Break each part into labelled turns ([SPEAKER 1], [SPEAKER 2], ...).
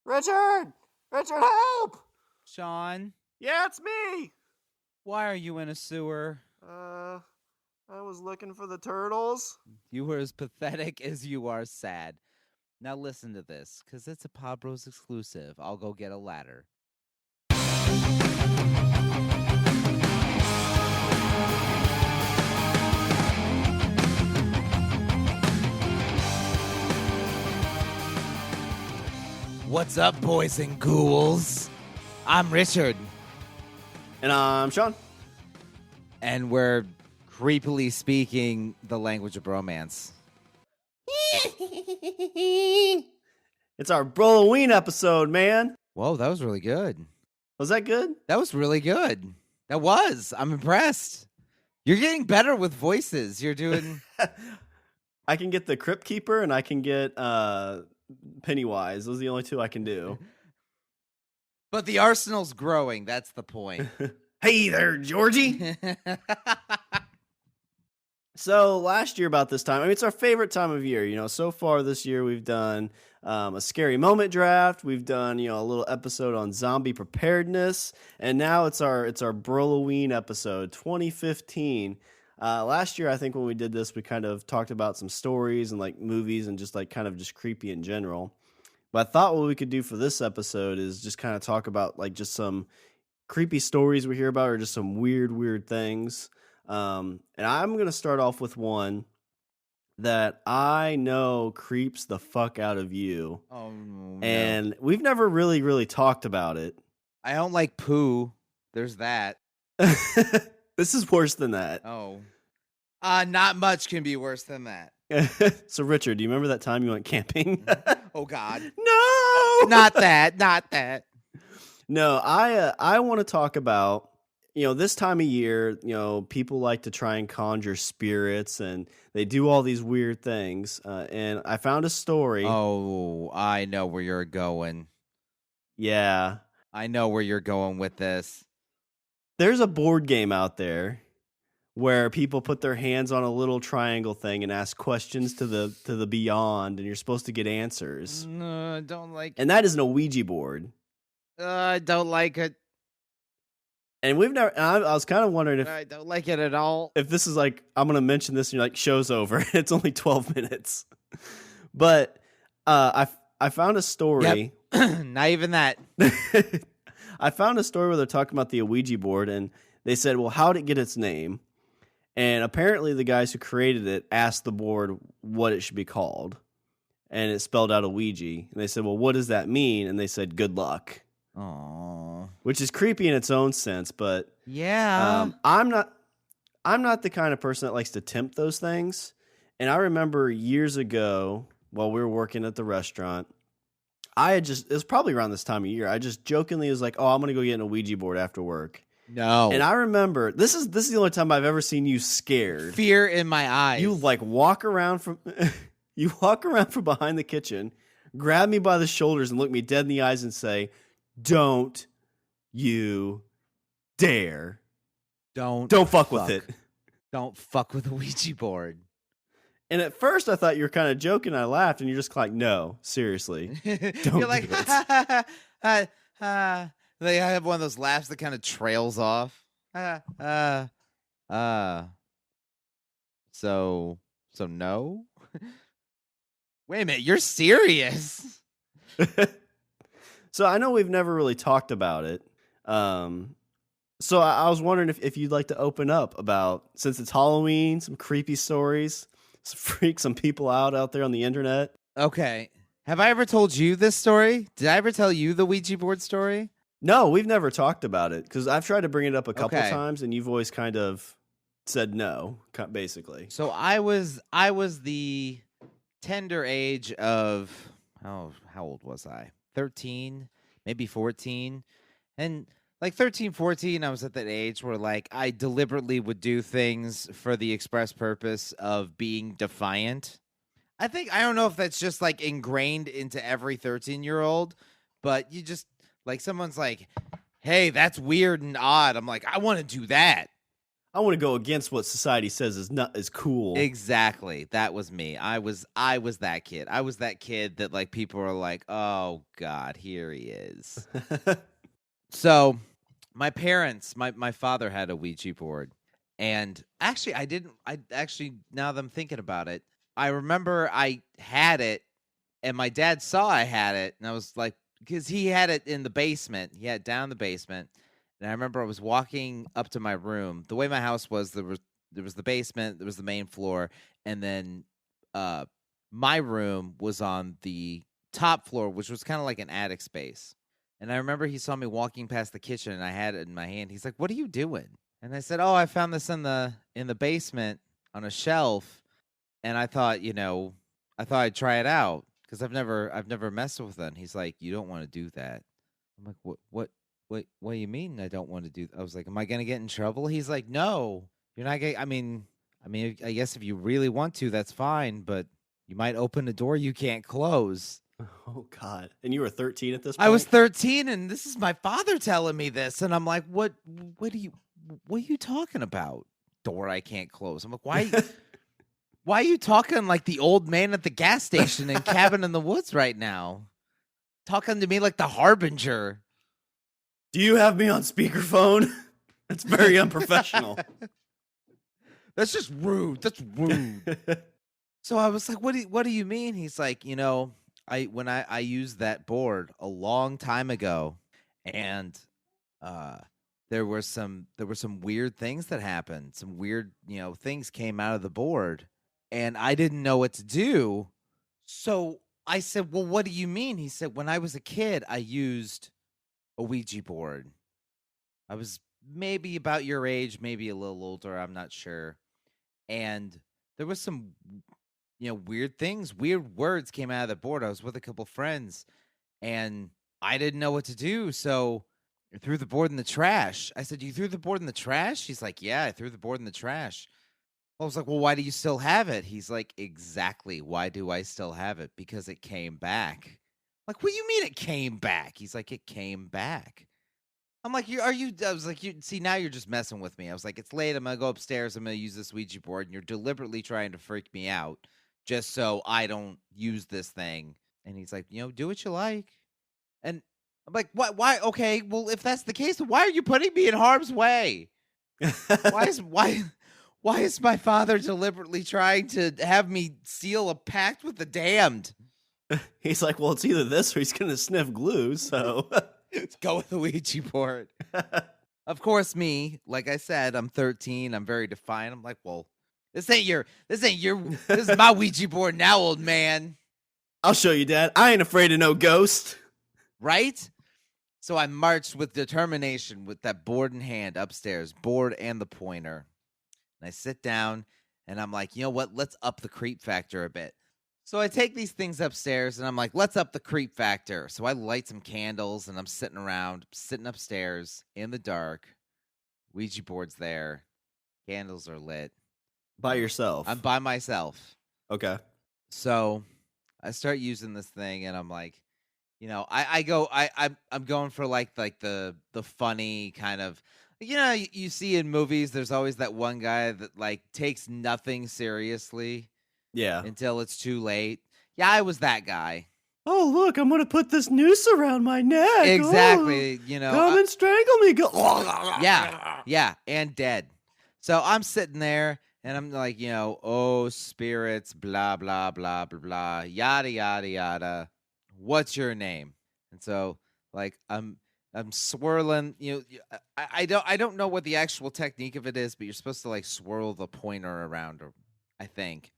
[SPEAKER 1] Richard! Richard, help!
[SPEAKER 2] Sean,
[SPEAKER 1] Yeah, it's me!
[SPEAKER 2] why are you in a sewer?
[SPEAKER 1] I was looking for the turtles.
[SPEAKER 2] You were as pathetic as you are sad. Now listen to this, because it's a Pod Bros exclusive. I'll go get a ladder. What's up, boys and ghouls? I'm Richard.
[SPEAKER 1] And I'm Sean.
[SPEAKER 2] And we're creepily speaking the language of Bromance.
[SPEAKER 1] It's our Brolloween episode, man.
[SPEAKER 2] Whoa, that was really good.
[SPEAKER 1] Was that good?
[SPEAKER 2] That was really good. That was. I'm impressed. You're getting better with voices. You're doing...
[SPEAKER 1] I can get the Crypt Keeper and I can get Pennywise. Those are the only two I can do.
[SPEAKER 2] But the arsenal's growing. That's the point.
[SPEAKER 1] Hey there, Georgie. So last year about this time, I mean, it's our favorite time of year. You know, so far this year we've done a scary moment draft. We've done, you know, a little episode on zombie preparedness, and now it's our Brolloween episode, 2015. Last year, I think when we did this, we kind of talked about some stories and like movies and just like kind of just creepy in general. But I thought what we could do for this episode is just kind of talk about like just some creepy stories we hear about or just some weird things. And I'm going to start off with one that I know creeps the fuck out of you.
[SPEAKER 2] Oh, no.
[SPEAKER 1] And we've never really talked about it.
[SPEAKER 2] I don't like poo. There's that.
[SPEAKER 1] This is worse than that.
[SPEAKER 2] Oh. Not much can be worse than that.
[SPEAKER 1] So, Richard, do you remember that time you went camping?
[SPEAKER 2] Oh, God.
[SPEAKER 1] No!
[SPEAKER 2] Not that.
[SPEAKER 1] No, I want to talk about, you know, this time of year, you know, people like to try and conjure spirits and they do all these weird things. And I found a story.
[SPEAKER 2] Oh, I know where you're going.
[SPEAKER 1] Yeah.
[SPEAKER 2] I know where you're going with this.
[SPEAKER 1] There's a board game out there where people put their hands on a little triangle thing and ask questions to the beyond, and you're supposed to get answers.
[SPEAKER 2] No, I don't like it.
[SPEAKER 1] And that is an Ouija board.
[SPEAKER 2] I don't like it.
[SPEAKER 1] And we've never. I was kind of wondering if
[SPEAKER 2] I don't like it at all.
[SPEAKER 1] If this is like, I'm going to mention this and you're like, show's over. It's only 12 minutes. But I found a story.
[SPEAKER 2] Yep. Not even that.
[SPEAKER 1] I found a story where they're talking about the Ouija board, and they said, well, how did it get its name? And apparently the guys who created it asked the board what it should be called. And it spelled out Ouija. And they said, well, what does that mean? And they said, good luck.
[SPEAKER 2] Aww.
[SPEAKER 1] Which is creepy in its own sense, but
[SPEAKER 2] yeah.
[SPEAKER 1] I'm not the kind of person that likes to tempt those things. And I remember years ago while we were working at the restaurant, it was probably around this time of year, I just jokingly was like, oh, I'm going to go get an Ouija board after work.
[SPEAKER 2] No.
[SPEAKER 1] And I remember, this is the only time I've ever seen you scared.
[SPEAKER 2] Fear in my eyes.
[SPEAKER 1] You like walk around from behind the kitchen, grab me by the shoulders and look me dead in the eyes and say, don't you dare. Don't fuck with it.
[SPEAKER 2] Don't fuck with a Ouija board.
[SPEAKER 1] And at first I thought you were kind of joking. I laughed and you're just like, no, seriously. Don't
[SPEAKER 2] You're like,
[SPEAKER 1] do it.
[SPEAKER 2] They have one of those laughs that kind of trails off. So no? Wait a minute, you're serious?
[SPEAKER 1] So I know we've never really talked about it. So I was wondering if you'd like to open up about, since it's Halloween, some creepy stories, freak some people out there on the internet.
[SPEAKER 2] Okay. Have I ever told you this story? Did I ever tell you the Ouija board story?
[SPEAKER 1] No, we've never talked about it because I've tried to bring it up a couple times and you've always kind of said no, basically.
[SPEAKER 2] So I was the tender age of, how old was I? 13, maybe 14. And like 13, 14, I was at that age where like I deliberately would do things for the express purpose of being defiant. I don't know if that's just like ingrained into every 13-year-old, but you just like someone's like, hey, that's weird and odd. I'm like, I want to do that.
[SPEAKER 1] I want to go against what society says is cool.
[SPEAKER 2] Exactly. That was me. I was that kid. I was that kid that like people were like, "Oh God, here he is." So, my parents, my father had a Ouija board, and actually, I didn't. I actually, now that I'm thinking about it, I remember I had it, and my dad saw I had it, and I was like, because he had it in the basement. He had it down in the basement, and I remember I was walking up to my room. The way my house was, there was the basement, there was the main floor, and then my room was on the top floor, which was kind of like an attic space. And I remember he saw me walking past the kitchen, and I had it in my hand. He's like, "What are you doing?" And I said, "Oh, I found this in the basement on a shelf, and I thought, I thought I'd try it out because I've never messed with it." And he's like, "You don't want to do that." I'm like, what do you mean I don't want to do?" I was like, "Am I gonna get in trouble?" He's like, "No, you're not gonna. I mean, I guess if you really want to, that's fine, but you might open a door you can't close."
[SPEAKER 1] Oh God! And you were 13 at this point.
[SPEAKER 2] I was 13, and this is my father telling me this, and I'm like, what are you talking about? Door I can't close. I'm like, why are you talking like the old man at the gas station in Cabin in the Woods right now? Talking to me like the Harbinger.
[SPEAKER 1] Do you have me on speakerphone? That's very unprofessional.
[SPEAKER 2] That's just rude. That's rude. So I was like, what do you mean? He's like, I used that board a long time ago, and there were some weird things that happened. Some weird, things came out of the board, and I didn't know what to do. So I said, "Well, what do you mean?" He said, "When I was a kid, I used a Ouija board. I was maybe about your age, maybe a little older, I'm not sure. And there was some weird things, weird words came out of the board. I was with a couple friends, and I didn't know what to do, so I threw the board in the trash." I said, "You threw the board in the trash?" He's like, "Yeah, I threw the board in the trash." I was like, "Well, why do you still have it?" He's like, "Exactly. Why do I still have it? Because it came back." Like, "What do you mean it came back?" He's like, "It came back." I'm like, I was like, "You see, now you're just messing with me." I was like, "It's late. I'm going to go upstairs. I'm going to use this Ouija board. And you're deliberately trying to freak me out just so I don't use this thing." And he's like, "Do what you like." And I'm like, "What? Why? Okay. Well, if that's the case, then why are you putting me in harm's way? Why is, why is my father deliberately trying to have me seal a pact with the damned?"
[SPEAKER 1] He's like, "Well, it's either this or he's going to sniff glue, so
[SPEAKER 2] Go with the Ouija board. Of course, me, like I said, I'm 13. I'm very defiant. I'm like, "Well, this is my Ouija board now, old man."
[SPEAKER 1] I'll show you, Dad. I ain't afraid of no ghost."
[SPEAKER 2] Right? So I marched with determination with that board in hand upstairs, board and the pointer. And I sit down and I'm like, "You know what? Let's up the creep factor a bit." So I take these things upstairs and I'm like, "Let's up the creep factor." So I light some candles and I'm sitting upstairs in the dark. Ouija board's there. Candles are lit.
[SPEAKER 1] By yourself.
[SPEAKER 2] I'm by myself.
[SPEAKER 1] Okay.
[SPEAKER 2] So I start using this thing and I'm like, I'm going for like the funny kind of, you see in movies, there's always that one guy that like takes nothing seriously
[SPEAKER 1] Yeah.
[SPEAKER 2] until it's too late. Yeah, I was that guy.
[SPEAKER 1] "Oh, look, I'm going to put this noose around my neck."
[SPEAKER 2] Exactly.
[SPEAKER 1] Oh, come and strangle me. Go.
[SPEAKER 2] Yeah, and dead. So I'm sitting there and I'm like, "Oh, spirits, blah, blah, blah, blah, blah, yada, yada, yada. What's your name?" And so like I'm swirling, I don't know what the actual technique of it is, but you're supposed to like swirl the pointer around, or I think.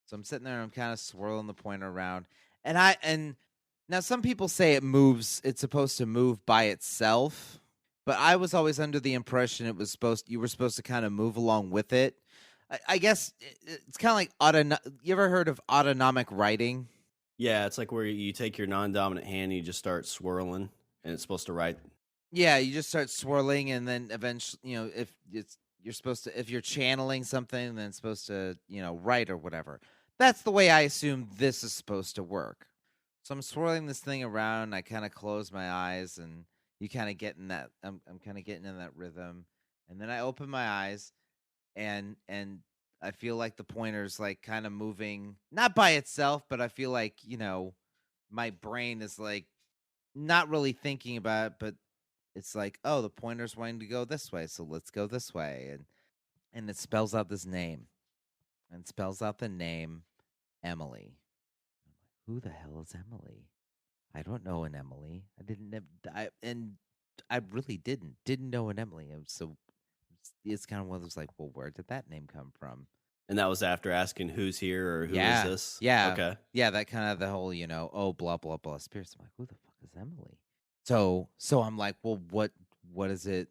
[SPEAKER 2] So I'm sitting there and I'm kind of swirling the pointer around. And now some people say it's supposed to move by itself, but I was always under the impression you were supposed to kind of move along with it. I guess it's kind of like you ever heard of autonomic writing?
[SPEAKER 1] Yeah, it's like where you take your non-dominant hand and you just start swirling, and it's supposed to write.
[SPEAKER 2] Yeah, you just start swirling, and then eventually, if you're channeling something, then it's supposed to, write or whatever. That's the way I assume this is supposed to work. So I'm swirling this thing around. I kind of close my eyes, and you kind of get in that. I'm kind of getting in that rhythm, and then I open my eyes, and I feel like the pointer's like kind of moving, not by itself, but I feel like, my brain is like not really thinking about it, but it's like, oh, the pointer's wanting to go this way, so let's go this way. And it spells out this name. And spells out the name Emily. Who the hell is Emily? I don't know an Emily. I really didn't know an Emily. So it's kind of one of those like, well, where did that name come from?
[SPEAKER 1] And that was after asking who's here or who is this?
[SPEAKER 2] Yeah.
[SPEAKER 1] Okay.
[SPEAKER 2] Yeah, that kind of the whole, oh, blah, blah, blah, spirits. I'm like, who the fuck is Emily? So I'm like, well, what is it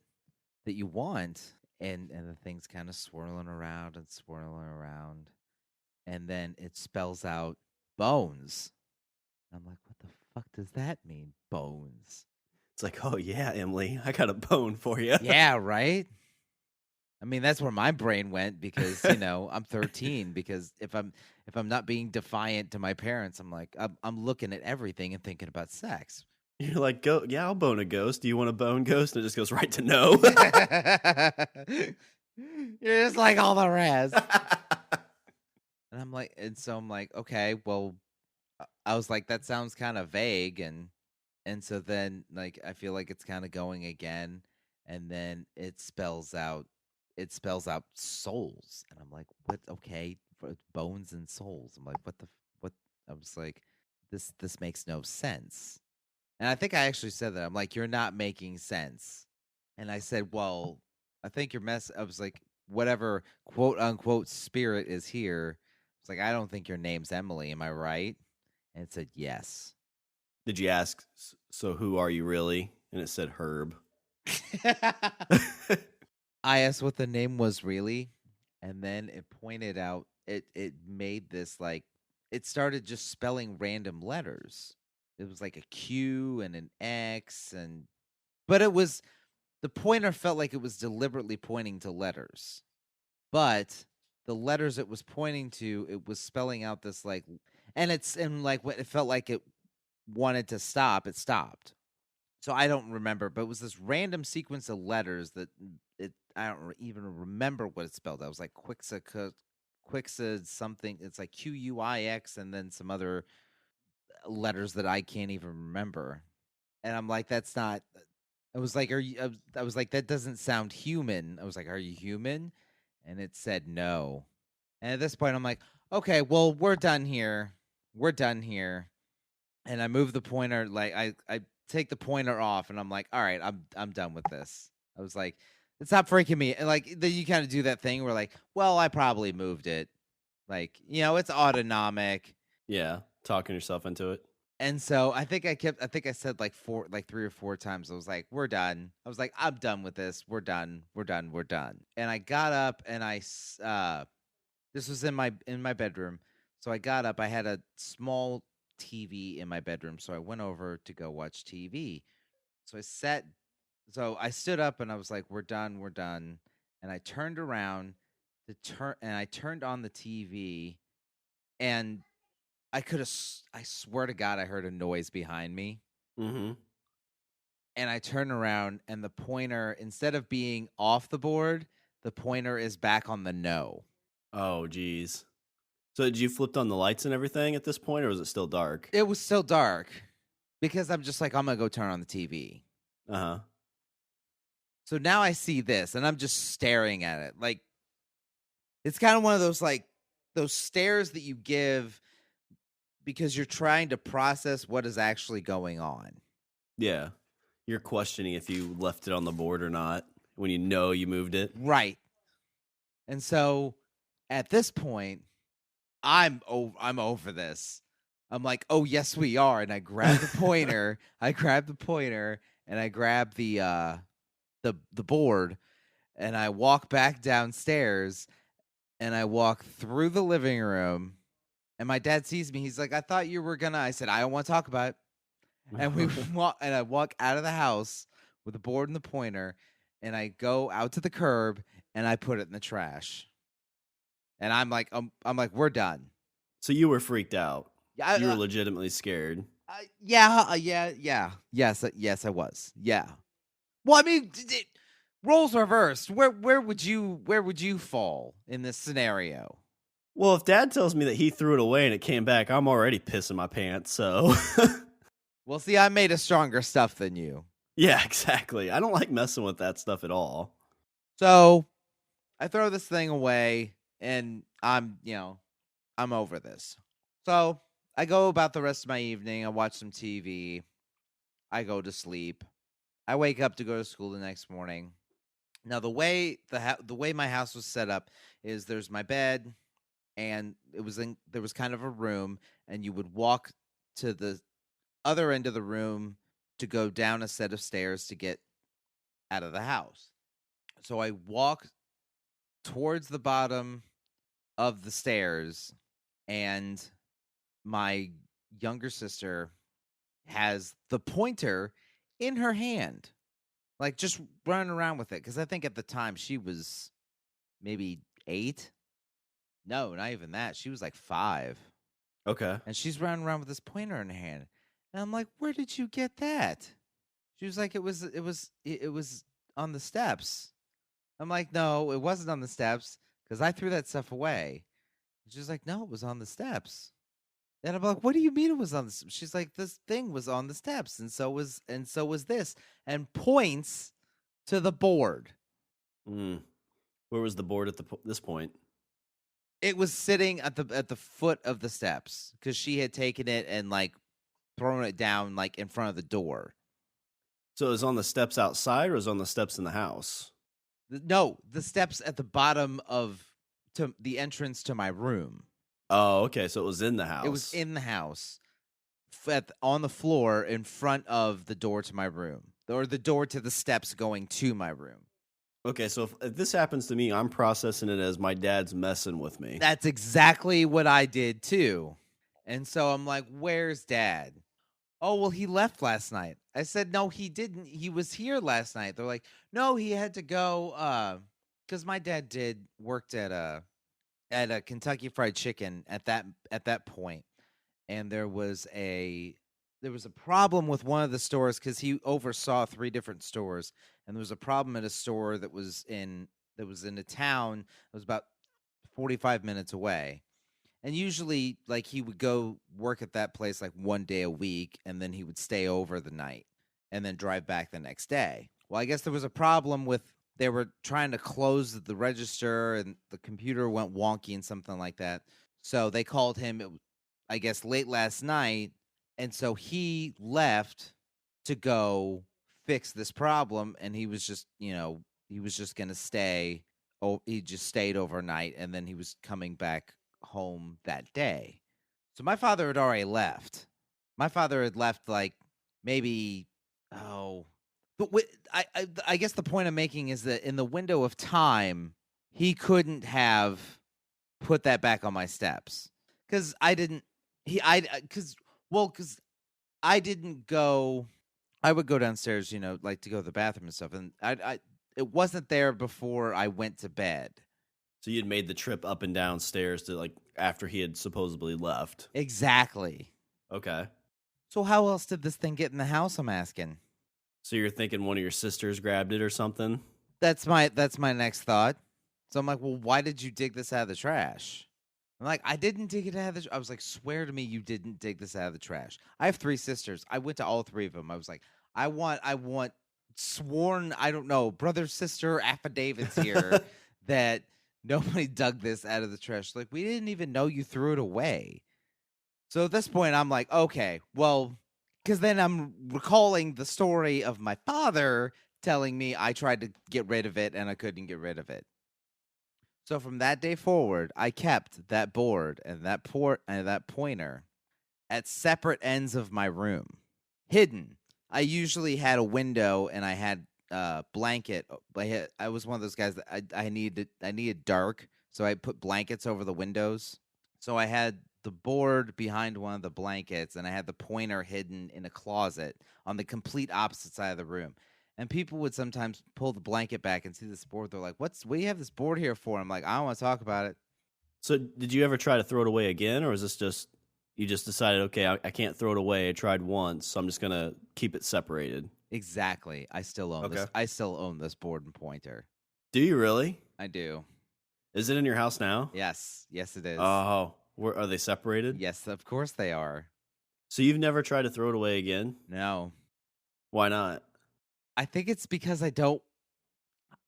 [SPEAKER 2] that you want? And the thing's kind of swirling around. And then it spells out bones. I'm like, what the fuck does that mean? Bones.
[SPEAKER 1] It's like, oh yeah, Emily, I got a bone for you.
[SPEAKER 2] Yeah, right? I mean, that's where my brain went because, I'm 13. Because if I'm not being defiant to my parents, I'm like, I'm looking at everything and thinking about sex.
[SPEAKER 1] You're like, go, yeah, I'll bone a ghost. Do you want a bone ghost? And it just goes right to no.
[SPEAKER 2] You're just like all the rest. And I'm like, okay, well, I was like, that sounds kind of vague, and so then like I feel like it's kind of going again, and then it spells out souls, and I'm like, what? Okay, bones and souls. I'm like, what? I was like, this makes no sense. And I think I actually said that. I'm like, you're not making sense. And I said, well, I think I was like, whatever quote unquote spirit is here. It's like, I don't think your name's Emily. Am I right? And it said, yes.
[SPEAKER 1] Did you ask, so who are you really? And it said Herb.
[SPEAKER 2] I asked what the name was really. And then it pointed out, it made this like, it started just spelling random letters. It was like a Q and an X, but it was, the pointer felt like it was deliberately pointing to letters. But the letters it was pointing to, it was spelling out this like, and when it felt like it wanted to stop, it stopped. So I don't remember, but it was this random sequence of letters that I don't even remember what it spelled. I was like Quixa something. It's like QUIX and then some other letters that I can't even remember. And I'm like, that's not. I was like, I was like, that doesn't sound human. I was like, are you human? And it said no. And at this point, I'm like, okay, well, we're done here. And I move the pointer, like I take the pointer off, and I'm like, all right, I'm done with this. I was like, it's not freaking me. And like, then you kind of do that thing where like, well, I probably moved it. Like, it's autonomic.
[SPEAKER 1] Yeah, talking yourself into it.
[SPEAKER 2] And so I think I said like 3 or 4 times. I was like, we're done. I was like, I'm done with this. We're done. And I got up and this was in my bedroom. So I got up. I had a small TV in my bedroom. So I went over to go watch TV. So I stood up and I was like, we're done. And I turned around and I turned on the TV, and I swear to God, I heard a noise behind me.
[SPEAKER 1] Mm-hmm.
[SPEAKER 2] And I turn around, and the pointer, instead of being off the board, the pointer is back on the no.
[SPEAKER 1] Oh, geez. So did you flip on the lights and everything at this point, or was it still dark?
[SPEAKER 2] It was still dark because I'm just like, I'm going to go turn on the TV.
[SPEAKER 1] Uh-huh.
[SPEAKER 2] So now I see this, and I'm just staring at it. Like, it's kind of one of those, like, those stares that you give because you're trying to process what is actually going on.
[SPEAKER 1] Yeah. You're questioning if you left it on the board or not when you know you moved it.
[SPEAKER 2] Right. And so at this point, I'm over this. I'm like, oh, yes, we are. And I grab the pointer. And I grab the board, and I walk back downstairs, and I walk through the living room. And my dad sees me. He's like, I thought you were gonna. I said, I don't want to talk about it. And I walk out of the house with the board and the pointer, and I go out to the curb, and I put it in the trash. And I'm like, we're done.
[SPEAKER 1] So you were freaked out.
[SPEAKER 2] Yeah,
[SPEAKER 1] you were legitimately scared.
[SPEAKER 2] Yeah. Yes, I was. Yeah. Well, I mean, roles reversed. Where would you fall in this scenario?
[SPEAKER 1] Well, if Dad tells me that he threw it away and it came back, I'm already pissing my pants. So,
[SPEAKER 2] Well, see, I made a stronger stuff than you.
[SPEAKER 1] yeah, exactly. I don't like messing with that stuff at all.
[SPEAKER 2] So I throw this thing away, and I'm over this. So I go about the rest of my evening. I watch some TV. I go to sleep. I wake up to go to school the next morning. Now the way the way my house was set up is there's my bed, and there was kind of a room, and you would walk to the other end of the room to go down a set of stairs to get out of the house. So I walk towards the bottom of the stairs, and my younger sister has the pointer in her hand, like just running around with it. Because I think at the time she was maybe 8. No, not even that. She was like 5.
[SPEAKER 1] Okay.
[SPEAKER 2] And she's running around with this pointer in her hand. And I'm like, where did you get that? She was like, it was on the steps. I'm like, no, it wasn't on the steps because I threw that stuff away. She's like, no, it was on the steps. And I'm like, what do you mean it was on the steps? She's like, this thing was on the steps, and so was this, and points to the board.
[SPEAKER 1] Where was the board at this point?
[SPEAKER 2] It was sitting at the foot of the steps because she had taken it and like thrown it down like in front of the door.
[SPEAKER 1] So it was on the steps outside, or it was on the steps in the house?
[SPEAKER 2] No, the steps at the bottom to the entrance to my room.
[SPEAKER 1] Oh, okay. So it was in the house.
[SPEAKER 2] It was in the house, on the floor in front of the door to my room, or the door to the steps going to my room.
[SPEAKER 1] Okay, so if this happens to me, I'm processing it as my dad's messing with me.
[SPEAKER 2] That's exactly what I did too. And so I'm like, where's Dad? Oh, well, he left last night. I said, no, he didn't. He was here last night. They're like, no, he had to go because my dad worked at a Kentucky Fried Chicken at that point, and there was a problem with one of the stores because he oversaw 3 different stores, and there was a problem at a store that was in a town that was about 45 minutes away. And usually, like, he would go work at that place like one day a week, and then he would stay over the night and then drive back the next day. Well, I guess there was a problem with they were trying to close the register, and the computer went wonky and something like that. So they called him, I guess, late last night, and so he left to go fix this problem, and he was just going to stay. Oh, he just stayed overnight, and then he was coming back home that day. So my father had already left. My father had left like maybe but I guess the point I'm making is that in the window of time, he couldn't have put that back on my steps because I didn't. Because I didn't go. I would go downstairs, like to go to the bathroom and stuff, and it wasn't there before I went to bed.
[SPEAKER 1] So you'd made the trip up and down stairs to like after he had supposedly left.
[SPEAKER 2] Exactly.
[SPEAKER 1] Okay.
[SPEAKER 2] So how else did this thing get in the house, I'm asking?
[SPEAKER 1] So you're thinking one of your sisters grabbed it or something?
[SPEAKER 2] That's my next thought. So I'm like, well, why did you dig this out of the trash? I'm like, I didn't dig it out of the trash. I was like, swear to me you didn't dig this out of the trash. I have 3 sisters. I went to all 3 of them. I was like, I want sworn, I don't know, brother-sister affidavits here that nobody dug this out of the trash. Like, we didn't even know you threw it away. So at this point, I'm like, okay, well, because then I'm recalling the story of my father telling me I tried to get rid of it and I couldn't get rid of it. So from that day forward, I kept that board and that pointer at separate ends of my room, hidden. I usually had a window and I had blanket. I was one of those guys that I needed dark, so I put blankets over the windows. So I had the board behind one of the blankets, and I had the pointer hidden in a closet on the complete opposite side of the room. And people would sometimes pull the blanket back and see this board. They're like, what do you have this board here for? I'm like, I don't want to talk about it.
[SPEAKER 1] So did you ever try to throw it away again, or is this you just decided, okay, I can't throw it away. I tried once, so I'm just going to keep it separated?
[SPEAKER 2] Exactly. I still own
[SPEAKER 1] Okay.
[SPEAKER 2] this. I still own this board and pointer.
[SPEAKER 1] Do you really?
[SPEAKER 2] I do.
[SPEAKER 1] Is it in your house now?
[SPEAKER 2] Yes. Yes, it is.
[SPEAKER 1] Oh, are they separated?
[SPEAKER 2] Yes, of course they are.
[SPEAKER 1] So you've never tried to throw it away again?
[SPEAKER 2] No.
[SPEAKER 1] Why not?
[SPEAKER 2] I think it's because I don't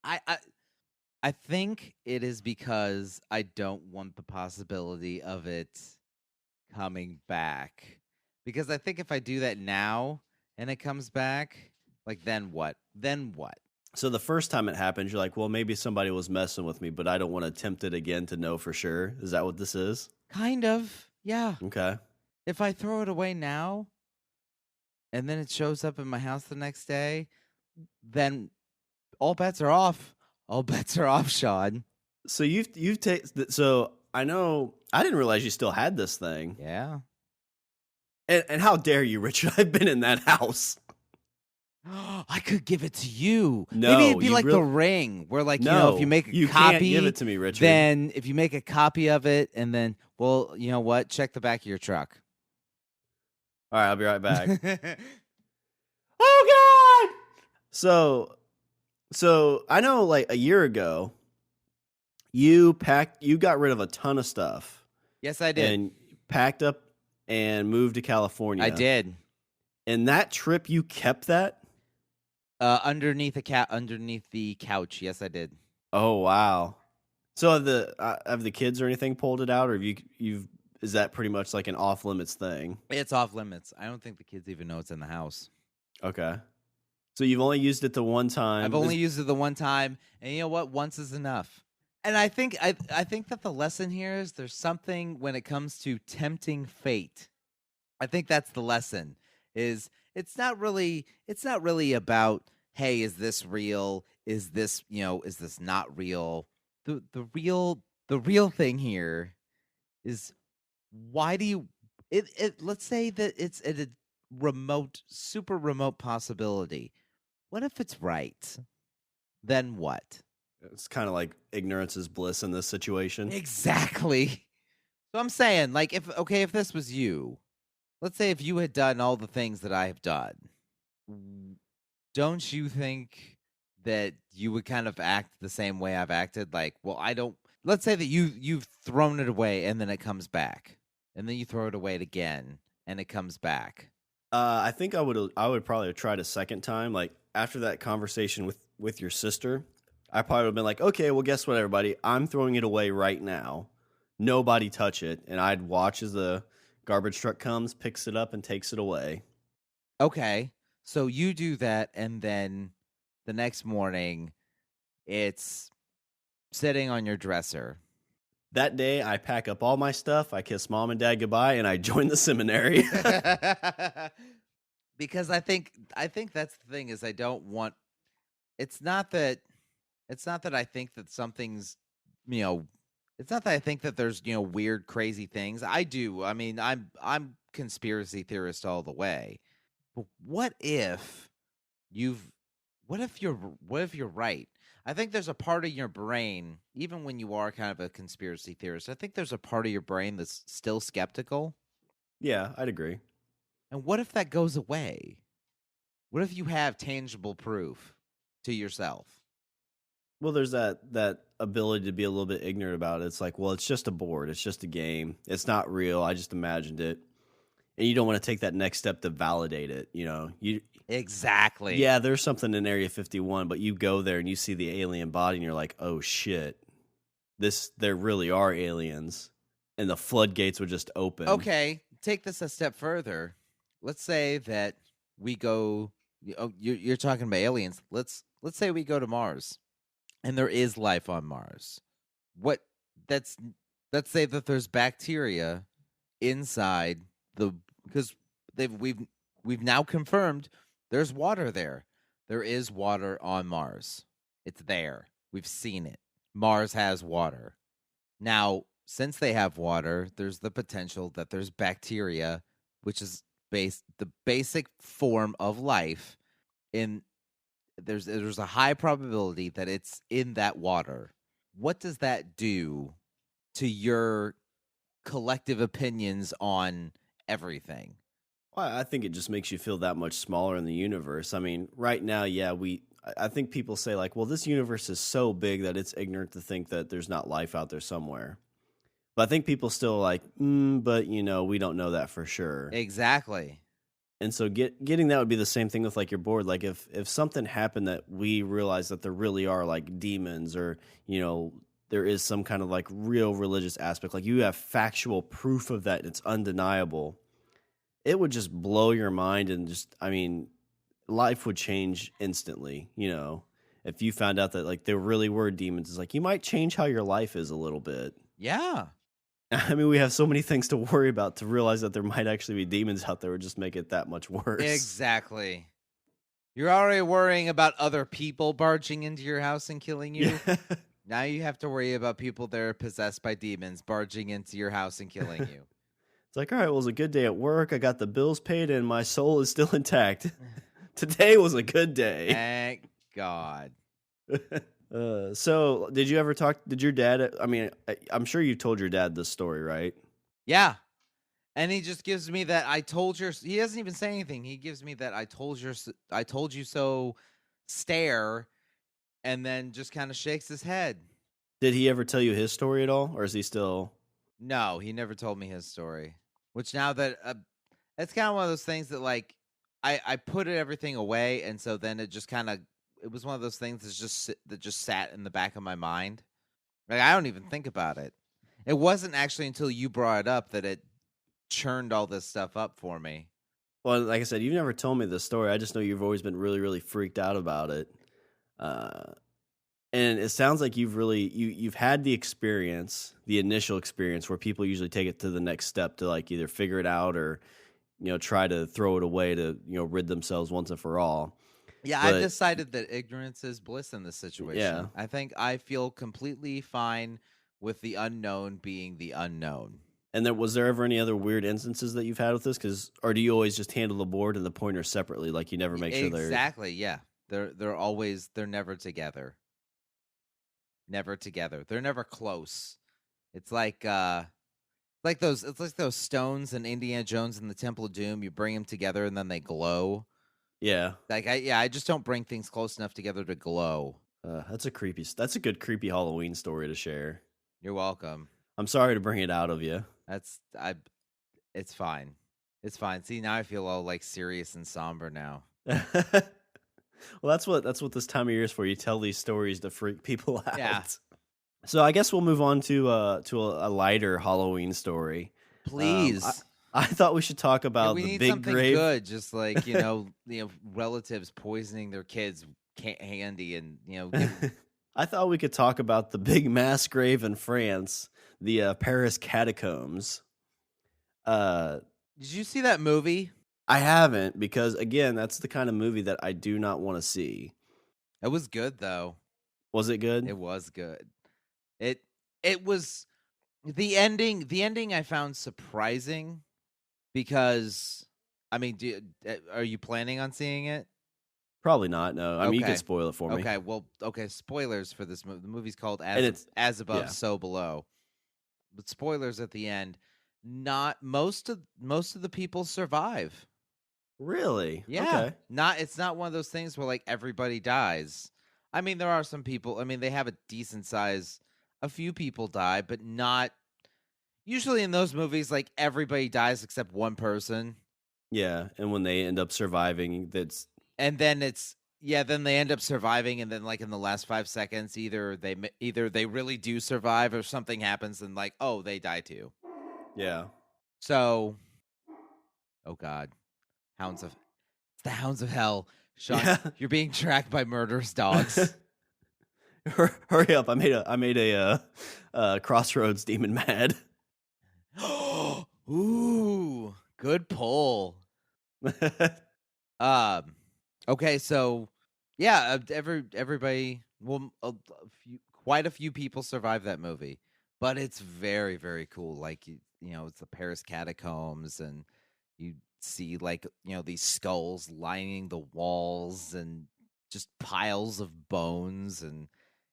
[SPEAKER 2] I think it is because I don't want the possibility of it coming back. Because I think if I do that now and it comes back, like then what? Then what?
[SPEAKER 1] So the first time it happened, you're like, well, maybe somebody was messing with me, but I don't want to attempt it again to know for sure. Is that what this is?
[SPEAKER 2] Kind of. Yeah.
[SPEAKER 1] Okay.
[SPEAKER 2] If I throw it away now and then it shows up in my house the next day, then all bets are off. All bets are off, Sean.
[SPEAKER 1] So you've taken. So I know I didn't realize you still had this thing.
[SPEAKER 2] Yeah.
[SPEAKER 1] And how dare you, Richard? I've been in that house.
[SPEAKER 2] I could give it to you.
[SPEAKER 1] No,
[SPEAKER 2] maybe it'd be
[SPEAKER 1] you
[SPEAKER 2] like the ring, where like you know, if you make a
[SPEAKER 1] you
[SPEAKER 2] copy,
[SPEAKER 1] can't give it to me, Richard.
[SPEAKER 2] then if you make a copy of it, and then, well, you know what? Check the back of your truck.
[SPEAKER 1] All right, I'll be right back. Oh God! So I know, like a year ago, you got rid of a ton of stuff.
[SPEAKER 2] Yes, I did.
[SPEAKER 1] And packed up and moved to California.
[SPEAKER 2] I did.
[SPEAKER 1] And that trip, you kept that?
[SPEAKER 2] Underneath the couch. Yes, I did.
[SPEAKER 1] Oh wow! So have the kids or anything pulled it out, or is that pretty much like an off limits thing?
[SPEAKER 2] It's off limits. I don't think the kids even know it's in the house.
[SPEAKER 1] Okay. So you've only used it the one time.
[SPEAKER 2] I've only used it the one time, and you know what? Once is enough. And I think that the lesson here is there's something when it comes to tempting fate. I think that's the lesson. Is it's not really about, hey, is this real? Is this, is this not real? The real thing here is, why do you let's say that it's a super remote possibility. What if it's right? Then what?
[SPEAKER 1] It's kind of like ignorance is bliss in this situation.
[SPEAKER 2] Exactly. So I'm saying, like, if this was you, let's say if you had done all the things that I have done, don't you think that you would kind of act the same way I've acted? Like, well, I don't. Let's say that you've thrown it away and then it comes back, and then you throw it away again and it comes back.
[SPEAKER 1] I think I would probably have tried a second time. Like after that conversation with your sister, I probably would have been like, okay, well, guess what, everybody? I'm throwing it away right now. Nobody touch it. And I'd watch as the garbage truck comes, picks it up, and takes it away.
[SPEAKER 2] Okay. So you do that, and then the next morning, it's sitting on your dresser.
[SPEAKER 1] That day, I pack up all my stuff, I kiss mom and dad goodbye, and I join the seminary.
[SPEAKER 2] Because I think that's the thing, is I don't want. It's not that I think that something's, it's not that I think that there's, weird, crazy things. I do. I mean, I'm conspiracy theorist all the way. But what if you're right? I think there's a part of your brain, even when you are kind of a conspiracy theorist, I think there's a part of your brain that's still skeptical.
[SPEAKER 1] Yeah, I'd agree.
[SPEAKER 2] And what if that goes away? What if you have tangible proof to yourself?
[SPEAKER 1] Well, there's that ability to be a little bit ignorant about it. It's like, well, it's just a board. It's just a game. It's not real. I just imagined it. And you don't want to take that next step to validate it.
[SPEAKER 2] Exactly.
[SPEAKER 1] Yeah, there's something in Area 51, but you go there and you see the alien body and you're like, oh shit, there really are aliens. And the floodgates would just open.
[SPEAKER 2] Okay, take this a step further. Let's say that we go, you're talking about aliens. Let's say we go to Mars and there is life on Mars. Let's say that there's bacteria inside because we've now confirmed there's water there. There is water on Mars. It's there. We've seen it. Mars has water. Now, since they have water, there's the potential that there's bacteria, which is the basic form of life. There's a high probability that it's in that water. What does that do to your collective opinions on everything?
[SPEAKER 1] Well, I think it just makes you feel that much smaller in the universe. I mean, right now, yeah, I think people say like, well, this universe is so big that it's ignorant to think that there's not life out there somewhere. But I think people still like, but we don't know that for sure.
[SPEAKER 2] Exactly.
[SPEAKER 1] And so getting that would be the same thing with like your board. Like if something happened that we realize that there really are like demons, or there is some kind of like real religious aspect, like you have factual proof of that and it's undeniable, it would just blow your mind. And just, I mean, life would change instantly. If you found out that like there really were demons, it's like you might change how your life is a little bit.
[SPEAKER 2] Yeah.
[SPEAKER 1] I mean, we have so many things to worry about. To realize that there might actually be demons out there would just make it that much worse.
[SPEAKER 2] Exactly. You're already worrying about other people barging into your house and killing you.
[SPEAKER 1] Yeah.
[SPEAKER 2] Now you have to worry about people that are possessed by demons barging into your house and killing you.
[SPEAKER 1] It's like, all right, well, it was a good day at work. I got the bills paid and my soul is still intact. Today was a good day.
[SPEAKER 2] Thank God.
[SPEAKER 1] So did your dad, I mean, I'm sure you told your dad this story, right?
[SPEAKER 2] Yeah. And he just gives me that he doesn't even say anything. He gives me that I told you so stare, and then just kind of shakes his head.
[SPEAKER 1] Did he ever tell you his story at all? Or is he still?
[SPEAKER 2] No, he never told me his story. Which now that it's kind of one of those things that like I put everything away, and so then it was one of those things that just sat in the back of my mind. Like I don't even think about it. It wasn't actually until you brought it up that it churned all this stuff up for me.
[SPEAKER 1] Well, like I said, you've never told me this story. I just know you've always been really, really freaked out about it. And it sounds like you've had the experience, the initial experience, where people usually take it to the next step to like either figure it out or try to throw it away to rid themselves once and for all.
[SPEAKER 2] Yeah, I've decided that ignorance is bliss in this situation.
[SPEAKER 1] Yeah.
[SPEAKER 2] I think I feel completely fine with the unknown being the unknown.
[SPEAKER 1] And was there ever any other weird instances that you've had with this? Or do you always just handle the board and the pointer separately? Like you never make sure they're
[SPEAKER 2] exactly. Yeah, they're never together. Never together. They're never close. It's like those stones in Indiana Jones and the Temple of Doom. You bring them together and then they glow.
[SPEAKER 1] Yeah.
[SPEAKER 2] I just don't bring things close enough together to glow.
[SPEAKER 1] That's a good creepy Halloween story to share.
[SPEAKER 2] You're welcome.
[SPEAKER 1] I'm sorry to bring it out of you.
[SPEAKER 2] It's fine. It's fine. See, now I feel all like serious and somber now.
[SPEAKER 1] Well, that's what this time of year is for. You tell these stories to freak people out.
[SPEAKER 2] Yeah.
[SPEAKER 1] So I guess we'll move on to a lighter Halloween story.
[SPEAKER 2] Please.
[SPEAKER 1] I thought we should talk about
[SPEAKER 2] we
[SPEAKER 1] the
[SPEAKER 2] need
[SPEAKER 1] big
[SPEAKER 2] something
[SPEAKER 1] grave.
[SPEAKER 2] Good, just like relatives poisoning their kids candy, and
[SPEAKER 1] I thought we could talk about the big mass grave in France, the Paris Catacombs.
[SPEAKER 2] Did you see that movie?
[SPEAKER 1] I haven't, because again, that's the kind of movie that I do not want to see.
[SPEAKER 2] It was good though.
[SPEAKER 1] Was it good?
[SPEAKER 2] It was good. It was the ending. The ending I found surprising because I mean, are you planning on seeing it?
[SPEAKER 1] Probably not. No, I mean you
[SPEAKER 2] Okay.
[SPEAKER 1] can spoil it for me.
[SPEAKER 2] Okay, well, spoilers for this movie. The movie's called
[SPEAKER 1] And
[SPEAKER 2] As Above,
[SPEAKER 1] yeah.
[SPEAKER 2] So Below. But spoilers at the end. Not most of the people survive.
[SPEAKER 1] Really?
[SPEAKER 2] Yeah.
[SPEAKER 1] Okay.
[SPEAKER 2] It's not one of those things where like everybody dies. I mean, there are some people. I mean, they have a decent size. A few people die, but not. Usually in those movies, like everybody dies except one person.
[SPEAKER 1] Yeah, and when they end up surviving,
[SPEAKER 2] and then then they end up surviving, and then like in the last 5 seconds, either they really do survive, or something happens, and like, oh, they die too.
[SPEAKER 1] Yeah.
[SPEAKER 2] So, oh God, it's the hounds of hell, Sean.
[SPEAKER 1] Yeah.
[SPEAKER 2] You're being tracked by murderous dogs.
[SPEAKER 1] Hurry up! I made a Crossroads demon mad.
[SPEAKER 2] Ooh, good pull. Okay, so yeah, everybody. Well, quite a few people survive that movie, but it's very, very cool. Like it's the Paris Catacombs, and you see like these skulls lining the walls, and just piles of bones, and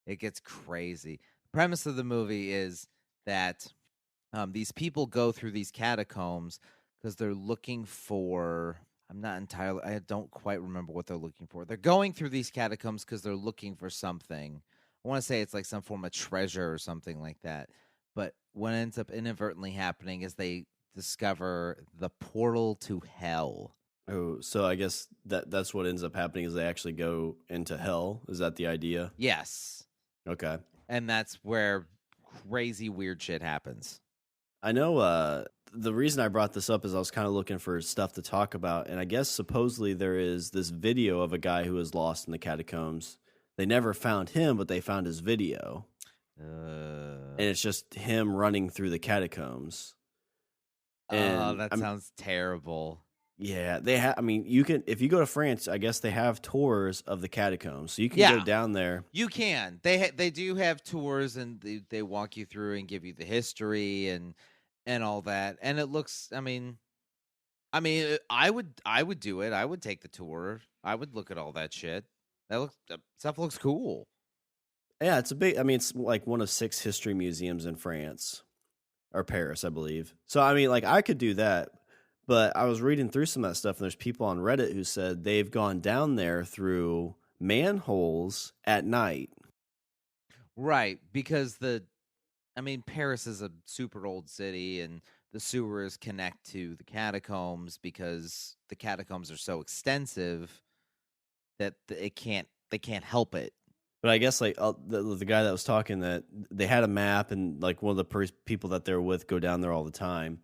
[SPEAKER 2] it gets crazy. The premise of the movie is that these people go through these catacombs because they're looking for. I don't quite remember what they're looking for. They're going through these catacombs because they're looking for something. I want to say it's like some form of treasure or something like that. But what ends up inadvertently happening is they discover the portal to hell.
[SPEAKER 1] Oh, so I guess that's what ends up happening is they actually go into hell. Is that the idea?
[SPEAKER 2] Yes.
[SPEAKER 1] Okay.
[SPEAKER 2] And that's where crazy weird shit happens.
[SPEAKER 1] I know the reason I brought this up is I was kind of looking for stuff to talk about, and I guess supposedly there is this video of a guy who was lost in the catacombs. They never found him, but they found his video. And it's just him running through the catacombs. And
[SPEAKER 2] that sounds terrible.
[SPEAKER 1] Yeah, they have. I mean, you can if you go to France. I guess they have tours of the catacombs, so you can go down there.
[SPEAKER 2] You can. They do have tours, and they walk you through and give you the history and all that. And it looks. I mean, I would do it. I would take the tour. I would look at all that shit. That stuff looks cool.
[SPEAKER 1] Yeah, it's a big. I mean, it's like one of 6 history museums in France or Paris, I believe. So I mean, like I could do that. But I was reading through some of that stuff, and there's people on Reddit who said they've gone down there through manholes at night.
[SPEAKER 2] Right, because Paris is a super old city, and the sewers connect to the catacombs because the catacombs are so extensive that they can't help it.
[SPEAKER 1] But I guess like the guy that was talking, that they had a map, and like one of the people that they're with go down there all the time.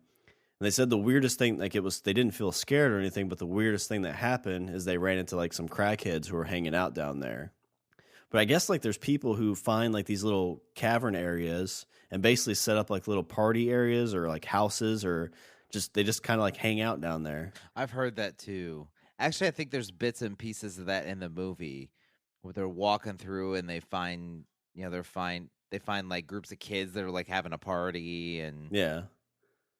[SPEAKER 1] And they said the weirdest thing, like they didn't feel scared or anything, but the weirdest thing that happened is they ran into like some crackheads who were hanging out down there. But I guess like there's people who find like these little cavern areas and basically set up like little party areas or like houses, or they just kind of like hang out down there.
[SPEAKER 2] I've heard that too. Actually, I think there's bits and pieces of that in the movie where they're walking through and they find like groups of kids that are like having a party and
[SPEAKER 1] yeah.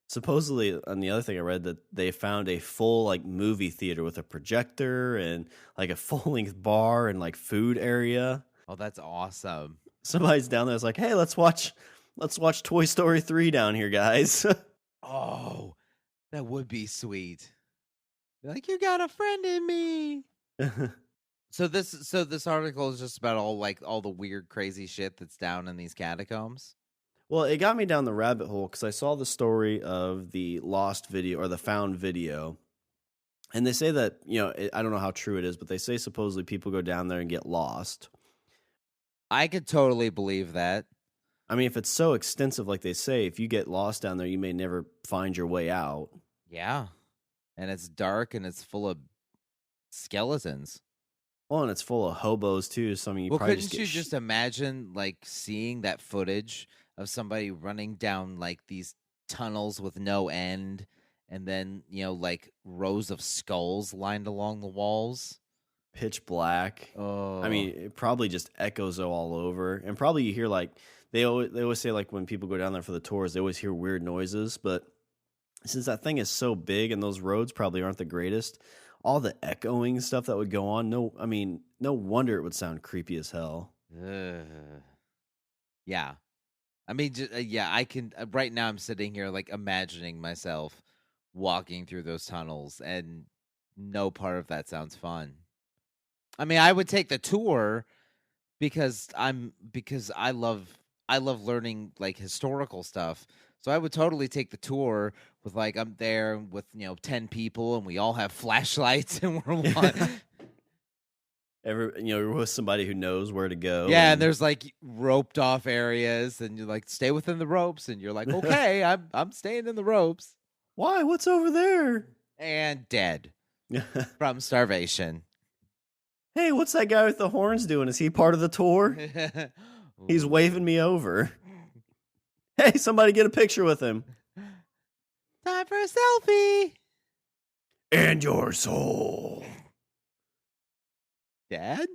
[SPEAKER 1] Supposedly, on the other thing I read, that they found a full like movie theater with a projector and like a full length bar and like food area.
[SPEAKER 2] Oh, that's awesome!
[SPEAKER 1] Somebody's down there. It's like, hey, let's watch Toy Story 3 down here, guys.
[SPEAKER 2] Oh, that would be sweet. Like, you got a friend in me. So this article is just about all the weird, crazy shit that's down in these catacombs.
[SPEAKER 1] Well, it got me down the rabbit hole because I saw the story of the lost video or the found video. And they say that, I don't know how true it is, but they say supposedly people go down there and get lost.
[SPEAKER 2] I could totally believe that.
[SPEAKER 1] I mean, if it's so extensive like they say, if you get lost down there, you may never find your way out.
[SPEAKER 2] Yeah. And it's dark and it's full of skeletons.
[SPEAKER 1] Well, and it's full of hobos, too. So, I mean,
[SPEAKER 2] couldn't you just imagine, like, seeing that footage of somebody running down like these tunnels with no end, and then like rows of skulls lined along the walls,
[SPEAKER 1] pitch black.
[SPEAKER 2] Oh,
[SPEAKER 1] I mean, it probably just echoes all over, and probably you hear like they always say like when people go down there for the tours, they always hear weird noises. But since that thing is so big and those roads probably aren't the greatest, all the echoing stuff that would go on, no wonder it would sound creepy as hell.
[SPEAKER 2] Yeah. I mean, I can. Right now, I'm sitting here like imagining myself walking through those tunnels, and no part of that sounds fun. I mean, I would take the tour because I love learning like historical stuff. So I would totally take the tour with like I'm there with 10 people, and we all have flashlights, and we're
[SPEAKER 1] You're with somebody who knows where to go.
[SPEAKER 2] Yeah, and there's like roped off areas, and you're like, stay within the ropes, and you're like, okay, I'm staying in the ropes.
[SPEAKER 1] Why? What's over there?
[SPEAKER 2] And dead from starvation.
[SPEAKER 1] Hey, what's that guy with the horns doing? Is he part of the tour? He's waving me over. Hey, somebody get a picture with him.
[SPEAKER 2] Time for a selfie.
[SPEAKER 1] And your soul.
[SPEAKER 2] Dad?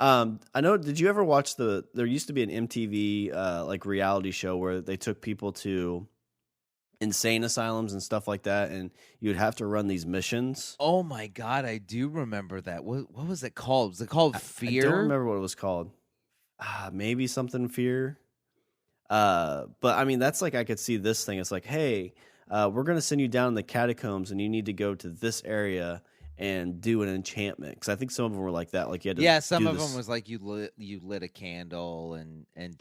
[SPEAKER 1] I know, did you ever watch there used to be an MTV like reality show where they took people to insane asylums and stuff like that, and you'd have to run these missions.
[SPEAKER 2] Oh my god, I do remember that. What was it called? Was it called Fear?
[SPEAKER 1] I don't remember what it was called. Maybe something Fear. But I mean, that's like I could see this thing. It's like, hey, we're gonna send you down in the catacombs, and you need to go to this area and do an enchantment. Because I think some of them were like that. Like you had to
[SPEAKER 2] Yeah, some
[SPEAKER 1] do
[SPEAKER 2] of them
[SPEAKER 1] this.
[SPEAKER 2] was like you lit a candle and and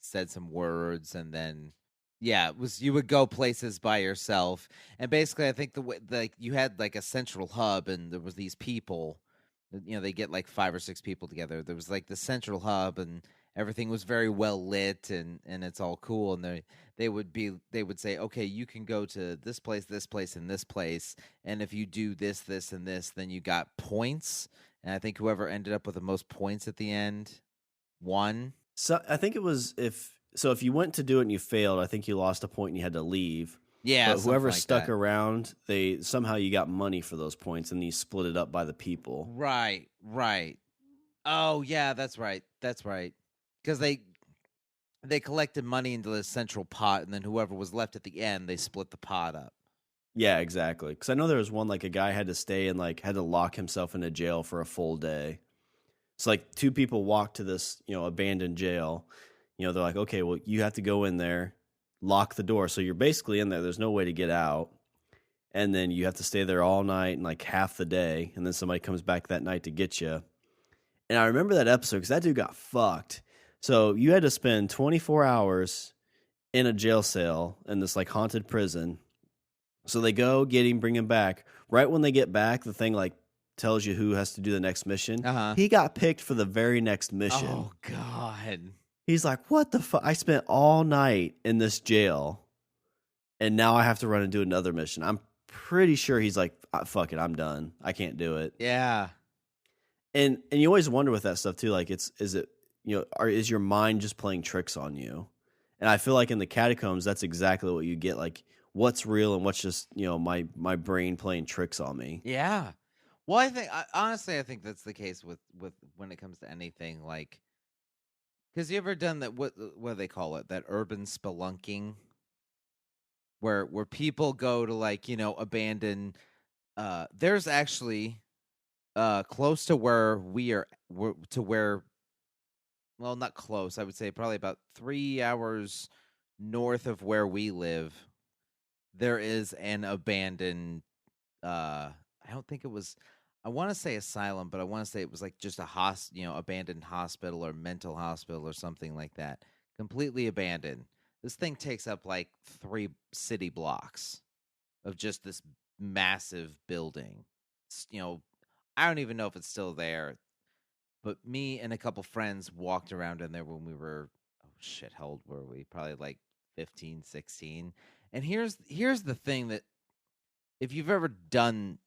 [SPEAKER 2] said some words, and then yeah, it was you would go places by yourself, and basically I think the way like you had like a central hub, and there was these people, they get like 5 or 6 people together. There was like the central hub, and everything was very well lit, and it's all cool, and they would say, okay, you can go to this place, and this place, and if you do this, this, and this, then you got points. And I think whoever ended up with the most points at the end won.
[SPEAKER 1] So I think it was if you went to do it and you failed, I think you lost a point and you had to leave.
[SPEAKER 2] Yeah,
[SPEAKER 1] But whoever
[SPEAKER 2] like
[SPEAKER 1] stuck
[SPEAKER 2] that.
[SPEAKER 1] around, they somehow you got money for those points, and you split it up by the people.
[SPEAKER 2] Right. Oh, yeah, that's right. Because they collected money into the central pot, and then whoever was left at the end, they split the pot up.
[SPEAKER 1] Yeah, exactly. Because I know there was one like a guy had to stay and like had to lock himself in a jail for a full day. So like 2 people walked to this abandoned jail. They're like, okay, well you have to go in there, lock the door, so you're basically in there. There's no way to get out, and then you have to stay there all night and like half the day, and then somebody comes back that night to get you. And I remember that episode because that dude got fucked. So you had to spend 24 hours in a jail cell in this like haunted prison. So they go get him, bring him back. Right when they get back, the thing like tells you who has to do the next mission.
[SPEAKER 2] Uh-huh.
[SPEAKER 1] He got picked for the very next mission.
[SPEAKER 2] Oh, God.
[SPEAKER 1] He's like, what the fuck? I spent all night in this jail, and now I have to run and do another mission. I'm pretty sure he's like, fuck it, I'm done. I can't do it.
[SPEAKER 2] Yeah.
[SPEAKER 1] And you always wonder with that stuff too, like is your mind just playing tricks on you? And I feel like in the catacombs, that's exactly what you get. Like what's real and what's just my brain playing tricks on me.
[SPEAKER 2] Yeah. Well, honestly, I think that's the case with when it comes to anything like. Because you ever done that? What do they call it? That urban spelunking, where people go to like abandoned. There's actually close to where well, not close. I would say probably about 3 hours north of where we live. There is an abandoned. I don't think it was. I want to say asylum, but I want to say it was like just a abandoned hospital or mental hospital or something like that. Completely abandoned. This thing takes up like 3 city blocks of just this massive building. I don't even know if it's still there, but me and a couple friends walked around in there when we were, oh shit, how old were we? Probably like 15, 16. And here's the thing that if you've ever done,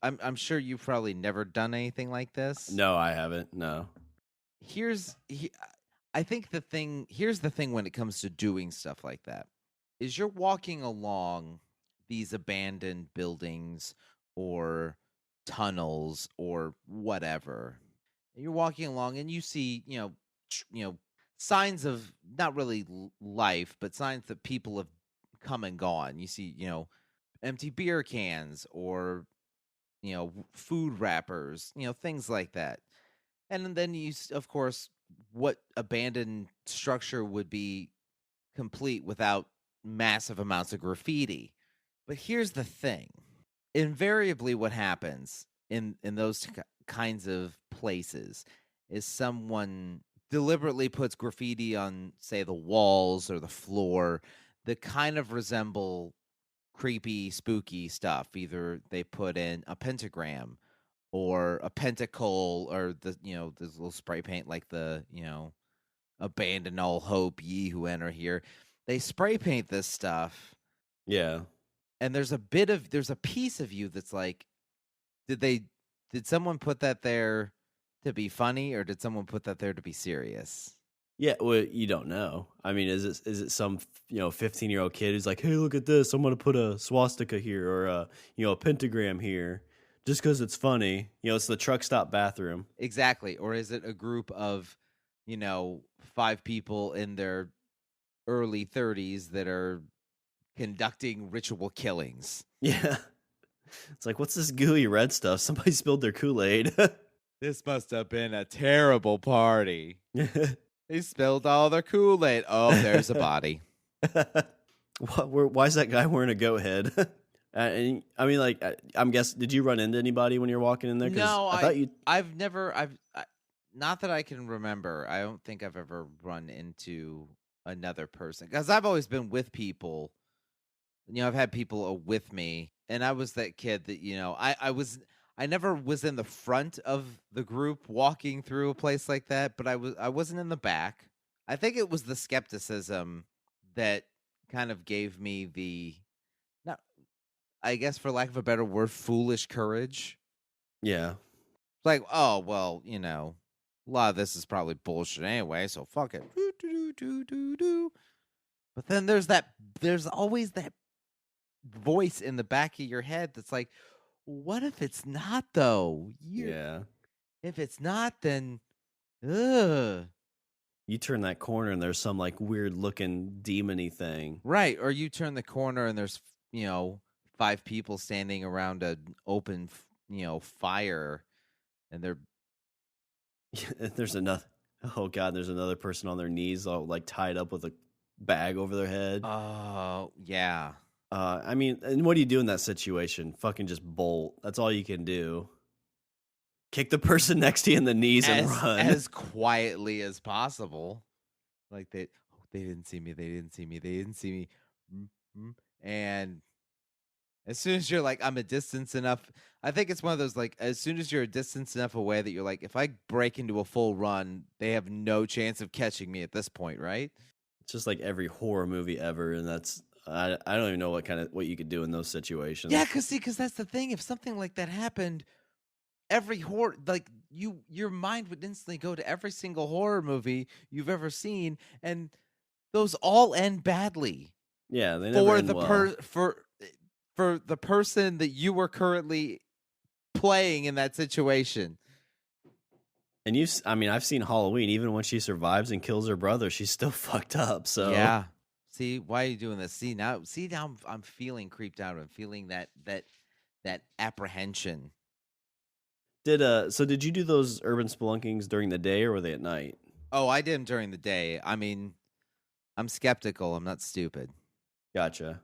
[SPEAKER 2] I'm sure you've probably never done anything like this.
[SPEAKER 1] No, I haven't. No.
[SPEAKER 2] I think here's the thing when it comes to doing stuff like that is you're walking along these abandoned buildings or tunnels or whatever. And you're walking along and you see, signs of not really life, but signs that people have come and gone. You see, empty beer cans or food wrappers, things like that. And then of course, what abandoned structure would be complete without massive amounts of graffiti? But here's the thing. Invariably what happens in those kinds of places is someone deliberately puts graffiti on, say, the walls or the floor that kind of resemble creepy, spooky stuff. Either they put in a pentagram or a pentacle or this little spray paint like the, abandon all hope, ye who enter here. They spray paint this stuff.
[SPEAKER 1] Yeah.
[SPEAKER 2] And there's a piece of you that's like, did someone put that there to be funny, or did someone put that there to be serious?
[SPEAKER 1] Yeah, well, you don't know. I mean, is it some 15-year-old kid who's like, hey, look at this, I'm gonna put a swastika here or a pentagram here just because it's funny? It's the truck stop bathroom.
[SPEAKER 2] Exactly. Or is it a group of 5 people in their early 30s that are conducting ritual killings?
[SPEAKER 1] Yeah. It's like, what's this gooey red stuff? Somebody spilled their Kool-Aid.
[SPEAKER 2] This must have been a terrible party. They spilled all their Kool-Aid. Oh, there's a body.
[SPEAKER 1] Why is that guy wearing a goat head? And I mean, like, I'm guessing, did you run into anybody when you're walking in there? Because
[SPEAKER 2] No,
[SPEAKER 1] I thought you.
[SPEAKER 2] not that I can remember. I don't think I've ever run into another person because I've always been with people. I've had people with me, and I was that kid that I never was in the front of the group walking through a place like that, but I wasn't in the back. I think it was the skepticism that kind of gave me the, not, I guess for lack of a better word, foolish courage.
[SPEAKER 1] Yeah.
[SPEAKER 2] Like, oh, well, a lot of this is probably bullshit anyway, so fuck it. But then there's always that voice in the back of your head that's like, what if it's not, though?
[SPEAKER 1] Yeah.
[SPEAKER 2] If it's not, then, ugh.
[SPEAKER 1] You turn that corner and there's some like weird looking demony thing.
[SPEAKER 2] Right. Or you turn the corner and there's, 5 people standing around an open, fire, and
[SPEAKER 1] There's another. Oh God, there's another person on their knees, all like tied up with a bag over their head.
[SPEAKER 2] Oh, yeah.
[SPEAKER 1] I mean, and what do you do in that situation? Fucking just bolt. That's all you can do. Kick the person next to you in the knees and run
[SPEAKER 2] as quietly as possible. Like they didn't see me. They didn't see me. They didn't see me. And as soon as you're like, I'm a distance enough. I think it's one of those, like, as soon as you're a distance enough away that you're like, if I break into a full run, they have no chance of catching me at this point, right?
[SPEAKER 1] It's just like every horror movie ever, and that's I don't even know what you could do in those situations.
[SPEAKER 2] Yeah, because that's the thing. If something like that happened, every horror, like your mind would instantly go to every single horror movie you've ever seen, and those all end badly.
[SPEAKER 1] Yeah, they never end well.
[SPEAKER 2] For the person that you were currently playing in that situation.
[SPEAKER 1] And I've seen Halloween. Even when she survives and kills her brother, she's still fucked up. So
[SPEAKER 2] yeah. See, why are you doing this? See now I'm feeling creeped out. I'm feeling that apprehension.
[SPEAKER 1] Did you do those urban spelunkings during the day or were they at night?
[SPEAKER 2] Oh, I did them during the day. I mean, I'm skeptical. I'm not stupid.
[SPEAKER 1] Gotcha.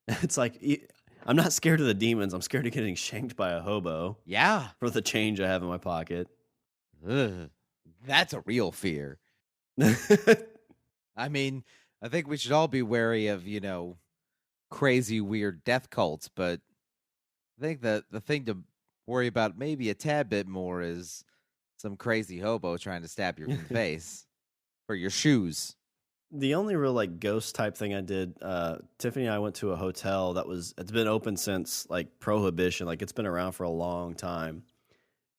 [SPEAKER 1] It's like, I'm not scared of the demons. I'm scared of getting shanked by a hobo.
[SPEAKER 2] Yeah.
[SPEAKER 1] For the change I have in my pocket.
[SPEAKER 2] Ugh, that's a real fear. I mean, I think we should all be wary of, crazy, weird death cults, but I think that the thing to worry about maybe a tad bit more is some crazy hobo trying to stab you in the face for your shoes.
[SPEAKER 1] The only real like ghost type thing I did, Tiffany and I went to a hotel it's been open since like Prohibition, like it's been around for a long time,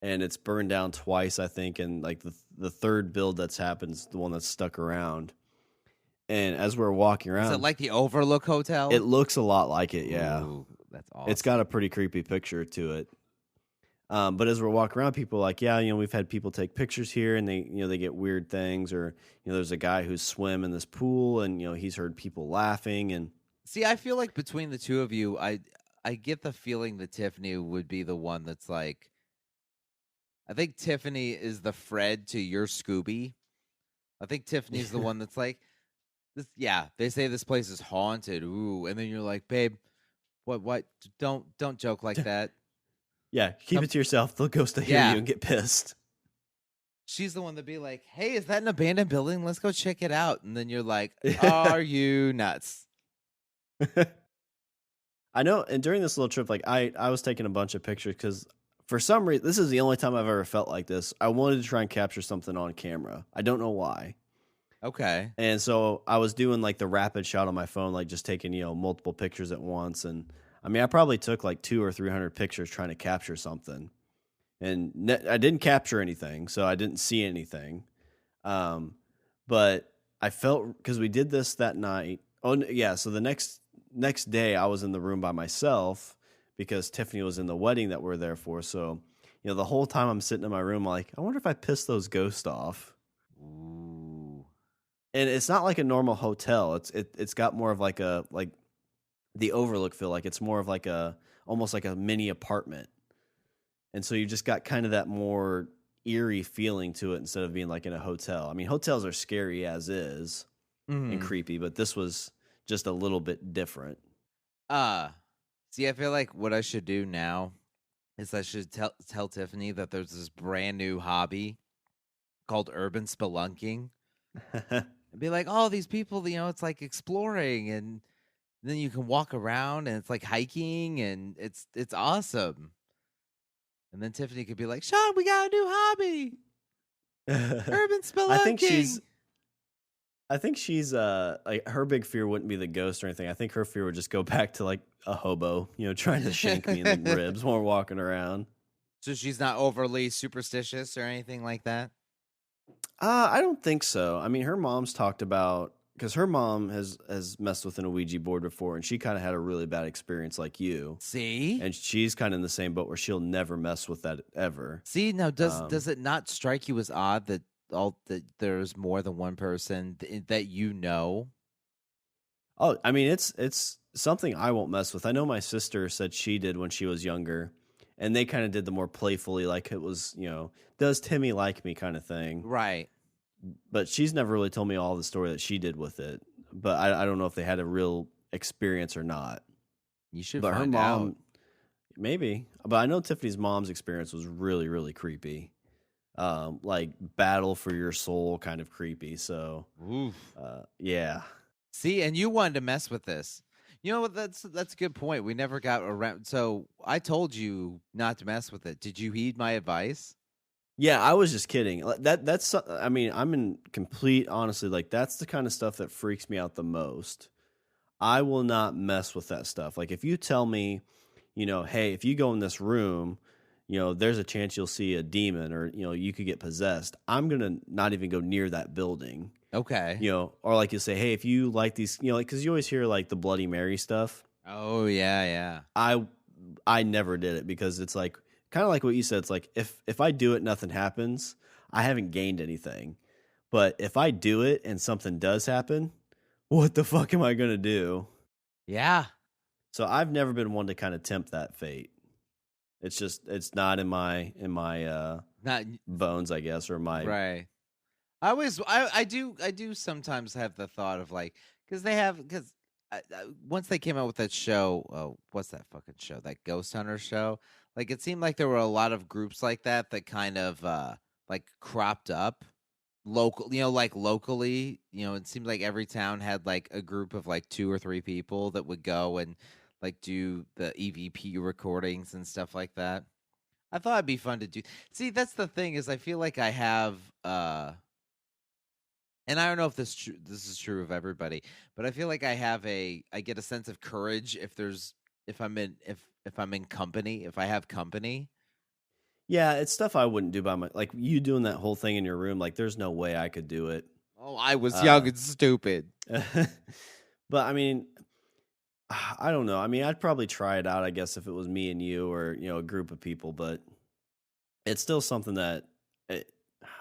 [SPEAKER 1] and it's burned down twice, I think, and like the third build that's happened is the one that's stuck around. And as we're walking around,
[SPEAKER 2] is it like the Overlook Hotel?
[SPEAKER 1] It looks a lot like it, yeah.
[SPEAKER 2] Ooh, that's awesome.
[SPEAKER 1] It's got a pretty creepy picture to it. But as we're walking around, people are like, yeah, we've had people take pictures here, and they get weird things, or there's a guy who's swim in this pool, and he's heard people laughing. And
[SPEAKER 2] see, I feel like between the two of you, I get the feeling that Tiffany would be the one that's like, I think Tiffany is the Fred to your Scooby. I think Tiffany's the one that's like, this. Yeah, they say this place is haunted. Ooh, and then you're like, babe, what? Don't joke like that.
[SPEAKER 1] Yeah, keep it to yourself. They'll ghost hear you and get pissed.
[SPEAKER 2] She's the one to be like, hey, is that an abandoned building? Let's go check it out. And then you're like, are you nuts?
[SPEAKER 1] I know, and during this little trip, like I was taking a bunch of pictures because for some reason, this is the only time I've ever felt like this. I wanted to try and capture something on camera. I don't know why.
[SPEAKER 2] Okay.
[SPEAKER 1] And so I was doing like the rapid shot on my phone, like just taking, multiple pictures at once. And I mean, I probably took like 200 or 300 pictures trying to capture something. And I didn't capture anything, so I didn't see anything. But I felt, because we did this that night. Oh, yeah. So the next day I was in the room by myself because Tiffany was in the wedding that we're there for. So, the whole time I'm sitting in my room, like, I wonder if I pissed those ghosts off.
[SPEAKER 2] Ooh.
[SPEAKER 1] And it's not like a normal hotel. It's got more of like the Overlook feel. Like it's more of like almost like a mini apartment. And so you just got kind of that more eerie feeling to it instead of being like in a hotel. I mean, hotels are scary as is and
[SPEAKER 2] Mhm.
[SPEAKER 1] creepy, but this was just a little bit different.
[SPEAKER 2] Uh, See, I feel like what I should do now is I should tell Tiffany that there's this brand new hobby called urban spelunking. And be like, oh, these people, it's like exploring, and then you can walk around, and it's like hiking, and it's awesome. And then Tiffany could be like, Sean, we got a new hobby, urban
[SPEAKER 1] I think
[SPEAKER 2] spelunking.
[SPEAKER 1] she's like her big fear wouldn't be the ghost or anything. I think her fear would just go back to like a hobo, trying to shank me in the ribs while we're walking around.
[SPEAKER 2] So she's not overly superstitious or anything like that?
[SPEAKER 1] I don't think so. I mean, her mom's talked about because her mom has messed with an Ouija board before, and she kind of had a really bad experience like you.
[SPEAKER 2] See?
[SPEAKER 1] And she's kind of in the same boat where she'll never mess with that ever.
[SPEAKER 2] See, now does it not strike you as odd that there's more than one person that you know?
[SPEAKER 1] Oh, I mean, it's something I won't mess with. I know my sister said she did when she was younger, and they kind of did the more playfully, like it was, does Timmy like me kind of thing.
[SPEAKER 2] Right.
[SPEAKER 1] But she's never really told me all the story that she did with it. But I don't know if they had a real experience or not.
[SPEAKER 2] You should
[SPEAKER 1] But her
[SPEAKER 2] find
[SPEAKER 1] mom,
[SPEAKER 2] out.
[SPEAKER 1] maybe. But I know Tiffany's mom's experience was really, really creepy. Like battle for your soul kind of creepy. So,
[SPEAKER 2] Oof.
[SPEAKER 1] yeah.
[SPEAKER 2] See, and you wanted to mess with this. You know what? That's a good point. We never got around. So I told you not to mess with it. Did you heed my advice?
[SPEAKER 1] Yeah, I was just kidding. That's I mean, I'm in complete honestly, like that's the kind of stuff that freaks me out the most. I will not mess with that stuff. Like if you tell me, hey, if you go in this room, there's a chance you'll see a demon or you could get possessed. I'm going to not even go near that building.
[SPEAKER 2] Okay.
[SPEAKER 1] Or like you say, hey, if you like these, like cuz you always hear like the Bloody Mary stuff.
[SPEAKER 2] Oh yeah, yeah.
[SPEAKER 1] I never did it because it's like kind of like what you said. It's like if I do it, nothing happens. I haven't gained anything. But if I do it and something does happen, what the fuck am I gonna do?
[SPEAKER 2] Yeah.
[SPEAKER 1] So I've never been one to kind of tempt that fate. It's not in my
[SPEAKER 2] Not
[SPEAKER 1] bones, I guess, or my
[SPEAKER 2] right. I do sometimes have the thought of like because once they came out with that show, what's that fucking show? That Ghost Hunter show. Like it seemed like there were a lot of groups like that kind of like cropped up local, like locally. It seemed like every town had like a group of like 2 or 3 people that would go and like do the EVP recordings and stuff like that. I thought it'd be fun to do. See, that's the thing is I feel like I have and I don't know if this is true of everybody, but I feel like I get a sense of courage if I'm in company, if I have company.
[SPEAKER 1] yeah. It's stuff I wouldn't do by my like you doing that whole thing in your room. Like there's no way I could do it.
[SPEAKER 2] Oh, I was young and stupid.
[SPEAKER 1] But I mean, I don't know. I mean, I'd probably try it out, I guess, if it was me and you or, a group of people, but it's still something that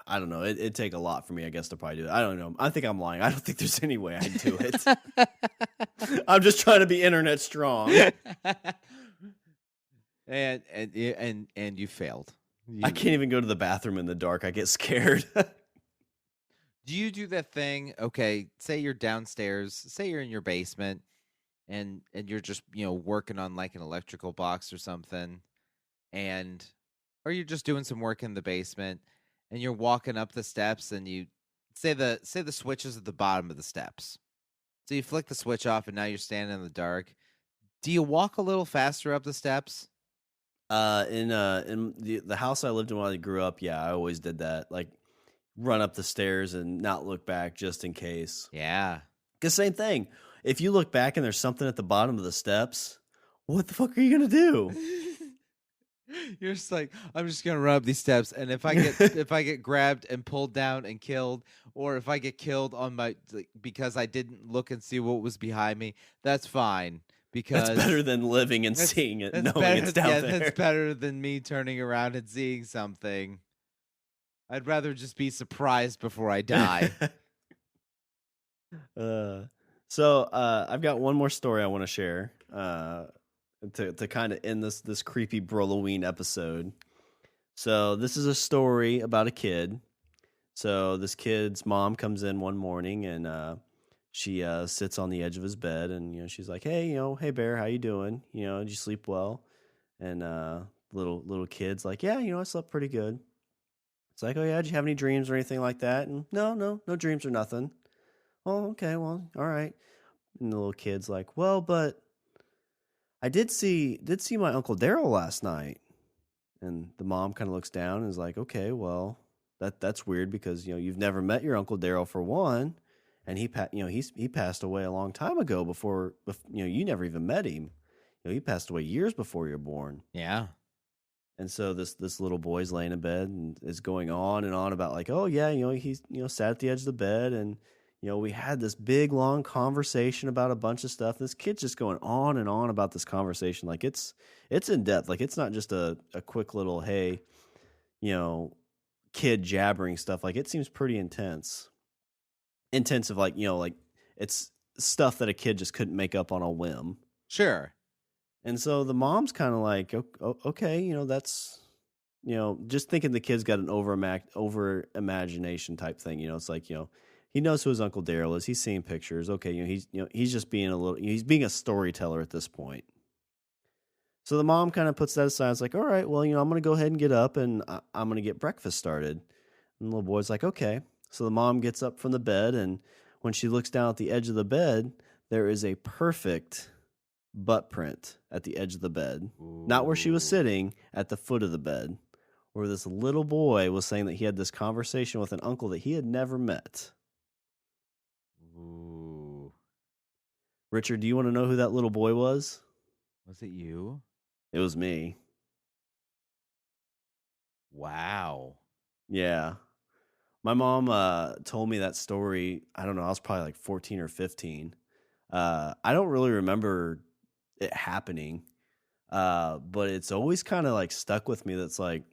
[SPEAKER 1] I don't know. It'd take a lot for me, I guess, to probably do it. I don't know. I think I'm lying. I don't think there's any way I'd do it. I'm just trying to be internet strong.
[SPEAKER 2] and you failed.
[SPEAKER 1] I can't even go to the bathroom in the dark. I get scared.
[SPEAKER 2] Do you do that thing? Okay, say you're downstairs, say you're in your basement and you're just, working on like an electrical box or something or you're just doing some work in the basement and you're walking up the steps and you say the switch is at the bottom of the steps. So you flick the switch off and now you're standing in the dark. Do you walk a little faster up the steps?
[SPEAKER 1] In the house I lived in when I grew up, yeah, I always did that. Like run up the stairs and not look back just in case.
[SPEAKER 2] Yeah.
[SPEAKER 1] Because same thing. If you look back and there's something at the bottom of the steps, what the fuck are you gonna do?
[SPEAKER 2] You're just like, I'm just gonna run up these steps, and if I get grabbed and pulled down and killed, or if I get killed on because I didn't look and see what was behind me, that's fine. Because
[SPEAKER 1] that's better than living and seeing it, knowing it's down there.
[SPEAKER 2] That's better than me turning around and seeing something. I'd rather just be surprised before I die.
[SPEAKER 1] So I've got one more story I want to share to kind of end this creepy Brolloween episode. So this is a story about a kid. So this kid's mom comes in one morning and she sits on the edge of his bed and she's like, "Hey, hey Bear, how you doing? Did you sleep well?" And little kid's like, "Yeah, I slept pretty good." It's like, "Oh yeah, did you have any dreams or anything like that?" And no dreams or nothing. "Oh, okay, well, all right." And the little kid's like, "Well, but I did see my Uncle Daryl last night." And the mom kind of looks down and is like, "Okay, well, that's weird because you've never met your Uncle Daryl for one, and he passed away a long time ago before you never even met him. He passed away years before you were born."
[SPEAKER 2] Yeah.
[SPEAKER 1] And so this little boy's laying in bed and is going on and on about like, "Oh yeah, he's sat at the edge of the bed and we had this big long conversation about a bunch of stuff." This kid's just going on and on about this conversation like it's in depth. Like it's not just a quick little hey, you know, kid jabbering stuff. Like it seems pretty intense. Intensive like, like it's stuff that a kid just couldn't make up on a whim.
[SPEAKER 2] Sure.
[SPEAKER 1] And so the mom's kind of like, okay, that's, just thinking the kid's got an over imagination type thing. It's like, he knows who his Uncle Daryl is. He's seeing pictures. Okay, he's just being he's being a storyteller at this point. So the mom kind of puts that aside. It's like, all right, well, I'm going to go ahead and get up and I'm going to get breakfast started. And the little boy's like, okay. So the mom gets up from the bed, and when she looks down at the edge of the bed, there is a perfect butt print at the edge of the bed.
[SPEAKER 2] Ooh.
[SPEAKER 1] Not where she was sitting, at the foot of the bed, where this little boy was saying that he had this conversation with an uncle that he had never met.
[SPEAKER 2] Ooh.
[SPEAKER 1] Richard, do you want to know who that little boy was?
[SPEAKER 2] Was it you?
[SPEAKER 1] It was me.
[SPEAKER 2] Wow.
[SPEAKER 1] Yeah. My mom told me that story. I don't know. I was probably like 14 or 15. I don't really remember it happening, but it's always kind of like stuck with me. That's like,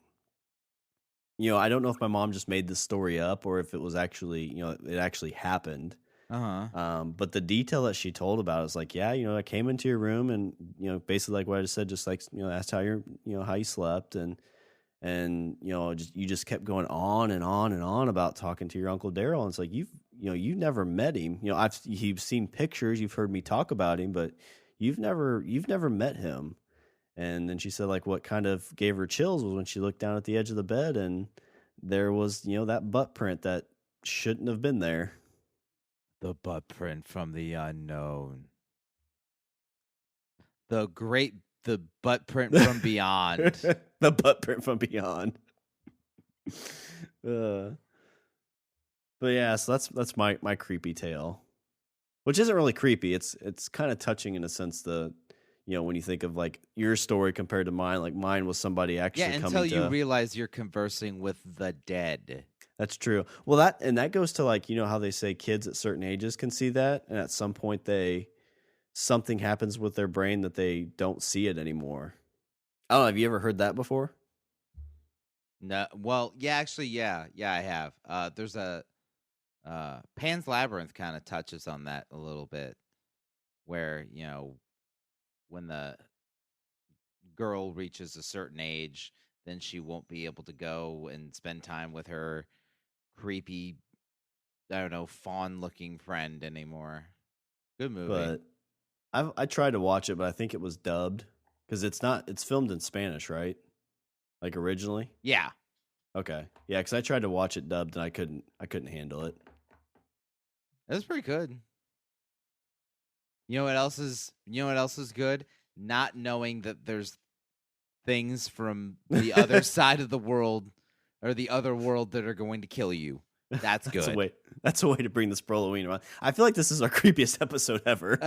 [SPEAKER 1] I don't know if my mom just made this story up or if it was actually, it actually happened. But the detail that she told about it is like, yeah, I came into your room and basically like what I just said, just like asked how how you slept and you just kept going on and on and on about talking to your Uncle Daryl. And it's like you never met him. You've seen pictures, you've heard me talk about him, but you've never met him. And then she said like what kind of gave her chills was when she looked down at the edge of the bed and there was that butt print that shouldn't have been there.
[SPEAKER 2] The butt print from the unknown. The butt print from beyond.
[SPEAKER 1] The butt print from beyond. But yeah, so that's my creepy tale, which isn't really creepy. It's kind of touching in a sense. When you think of like your story compared to mine, like mine was somebody actually coming
[SPEAKER 2] until you realize you're conversing with the dead.
[SPEAKER 1] That's true. Well, that goes to like how they say kids at certain ages can see that, and at some point something happens with their brain that they don't see it anymore. I don't know. Have you ever heard that before?
[SPEAKER 2] No. Well, yeah, actually, yeah, I have. There's a Pan's Labyrinth kind of touches on that a little bit, where when the girl reaches a certain age, then she won't be able to go and spend time with her creepy, I don't know, fawn-looking friend anymore. Good movie.
[SPEAKER 1] But I tried to watch it, but I think it was dubbed because it's filmed in Spanish, right? Like originally?
[SPEAKER 2] Yeah.
[SPEAKER 1] Okay. Yeah, because I tried to watch it dubbed and I couldn't handle it.
[SPEAKER 2] It was pretty good. You know what else is good? Not knowing that there's things from the other side of the world or the other world that are going to kill you. That's good.
[SPEAKER 1] That's a way to bring this Brolloween around. I feel like this is our creepiest episode ever.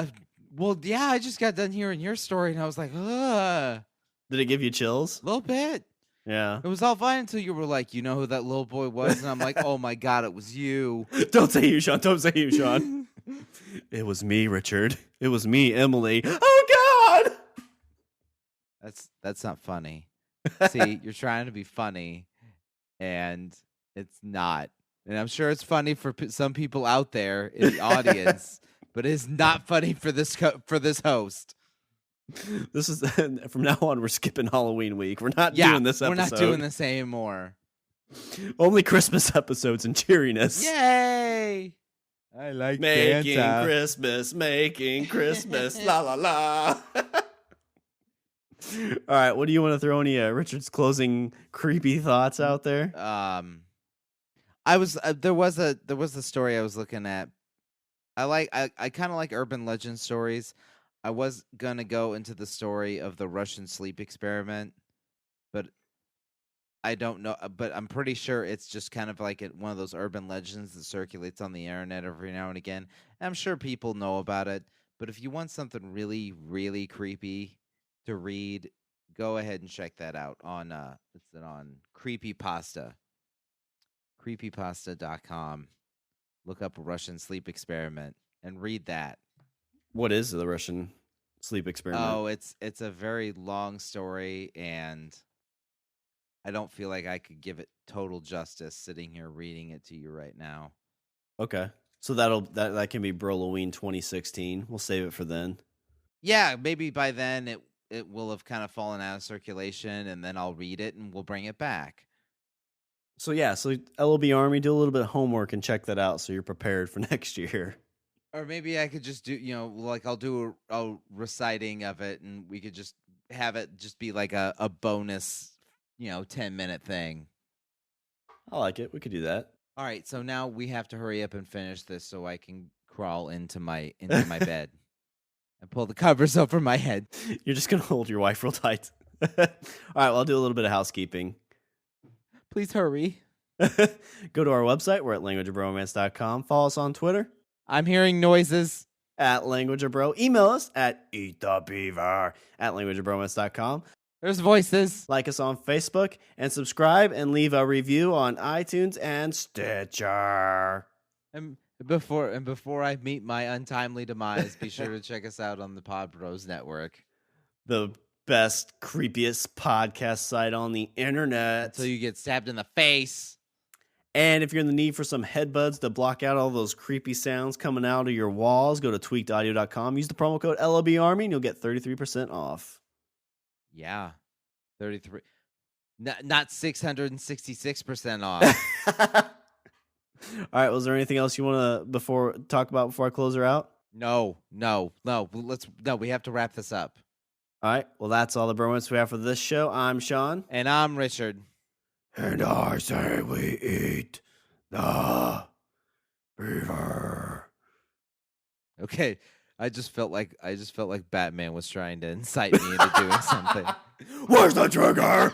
[SPEAKER 2] Well, yeah, I just got done hearing your story and I was like, ugh.
[SPEAKER 1] Did it give you chills?
[SPEAKER 2] A little bit.
[SPEAKER 1] Yeah.
[SPEAKER 2] It was all fine until you were like, you know who that little boy was? And I'm like, oh my God, it was you.
[SPEAKER 1] Don't say you, Sean. Don't say you, Sean. It was me, Richard. It was me, Emily. Oh God.
[SPEAKER 2] That's not funny. See, you're trying to be funny and it's not. And I'm sure it's funny for some people out there in the audience, but it's not funny for this host.
[SPEAKER 1] This is from now on. We're skipping Halloween week. We're not doing this episode.
[SPEAKER 2] We're not doing this anymore.
[SPEAKER 1] Only Christmas episodes and cheeriness.
[SPEAKER 2] Yay! I like
[SPEAKER 1] making
[SPEAKER 2] Santa.
[SPEAKER 1] making Christmas, la la la. All right, what do you want to throw any Richard's closing creepy thoughts out there?
[SPEAKER 2] I was there was a story I was looking at. I kind of like urban legend stories. I was gonna go into the story of the Russian sleep experiment, but I don't know. But I'm pretty sure it's just kind of like one of those urban legends that circulates on the internet every now and again. And I'm sure people know about it. But if you want something really, really creepy to read, go ahead and check that out on it's on Creepypasta. Creepypasta.com. Look up Russian sleep experiment and read that.
[SPEAKER 1] What is the Russian sleep experiment?
[SPEAKER 2] Oh, it's a very long story, and I don't feel like I could give it total justice sitting here reading it to you right now.
[SPEAKER 1] Okay. So that can be Brolloween 2016. We'll save it for then.
[SPEAKER 2] Yeah, maybe by then it will have kind of fallen out of circulation, and then I'll read it and we'll bring it back.
[SPEAKER 1] So LOB Army, do a little bit of homework and check that out so you're prepared for next year.
[SPEAKER 2] Or maybe I could just do, like I'll do a reciting of it, and we could just have it just be like a bonus, 10-minute thing.
[SPEAKER 1] I like it. We could do that.
[SPEAKER 2] All right, so now we have to hurry up and finish this so I can crawl into my bed and pull the covers over my head.
[SPEAKER 1] You're just gonna hold your wife real tight. All right, well, I'll do a little bit of housekeeping.
[SPEAKER 2] Please hurry.
[SPEAKER 1] Go to our website. We're at languageofbromance.com. Follow us on Twitter.
[SPEAKER 2] I'm hearing noises.
[SPEAKER 1] At languageofbro. Email us at eatthebeaver@languageofbromance.com.
[SPEAKER 2] There's voices.
[SPEAKER 1] Like us on Facebook and subscribe and leave a review on iTunes and Stitcher.
[SPEAKER 2] And before I meet my untimely demise, be sure to check us out on the Pod Bros Network.
[SPEAKER 1] The best, creepiest podcast site on the internet.
[SPEAKER 2] Until you get stabbed in the face.
[SPEAKER 1] And if you're in the need for some headbuds to block out all those creepy sounds coming out of your walls, go to tweakedaudio.com. Use the promo code LOBARMY and you'll get 33% off.
[SPEAKER 2] Yeah. 33. Not 666% off.
[SPEAKER 1] All right. Was there anything else you want to talk about before I close her out?
[SPEAKER 2] No. We have to wrap this up.
[SPEAKER 1] All right. Well, that's all the bromance we have for this show. I'm Sean.
[SPEAKER 2] And I'm Richard.
[SPEAKER 1] And I say we eat the beaver.
[SPEAKER 2] Okay. I just felt like Batman was trying to incite me into doing something.
[SPEAKER 1] Where's the trigger?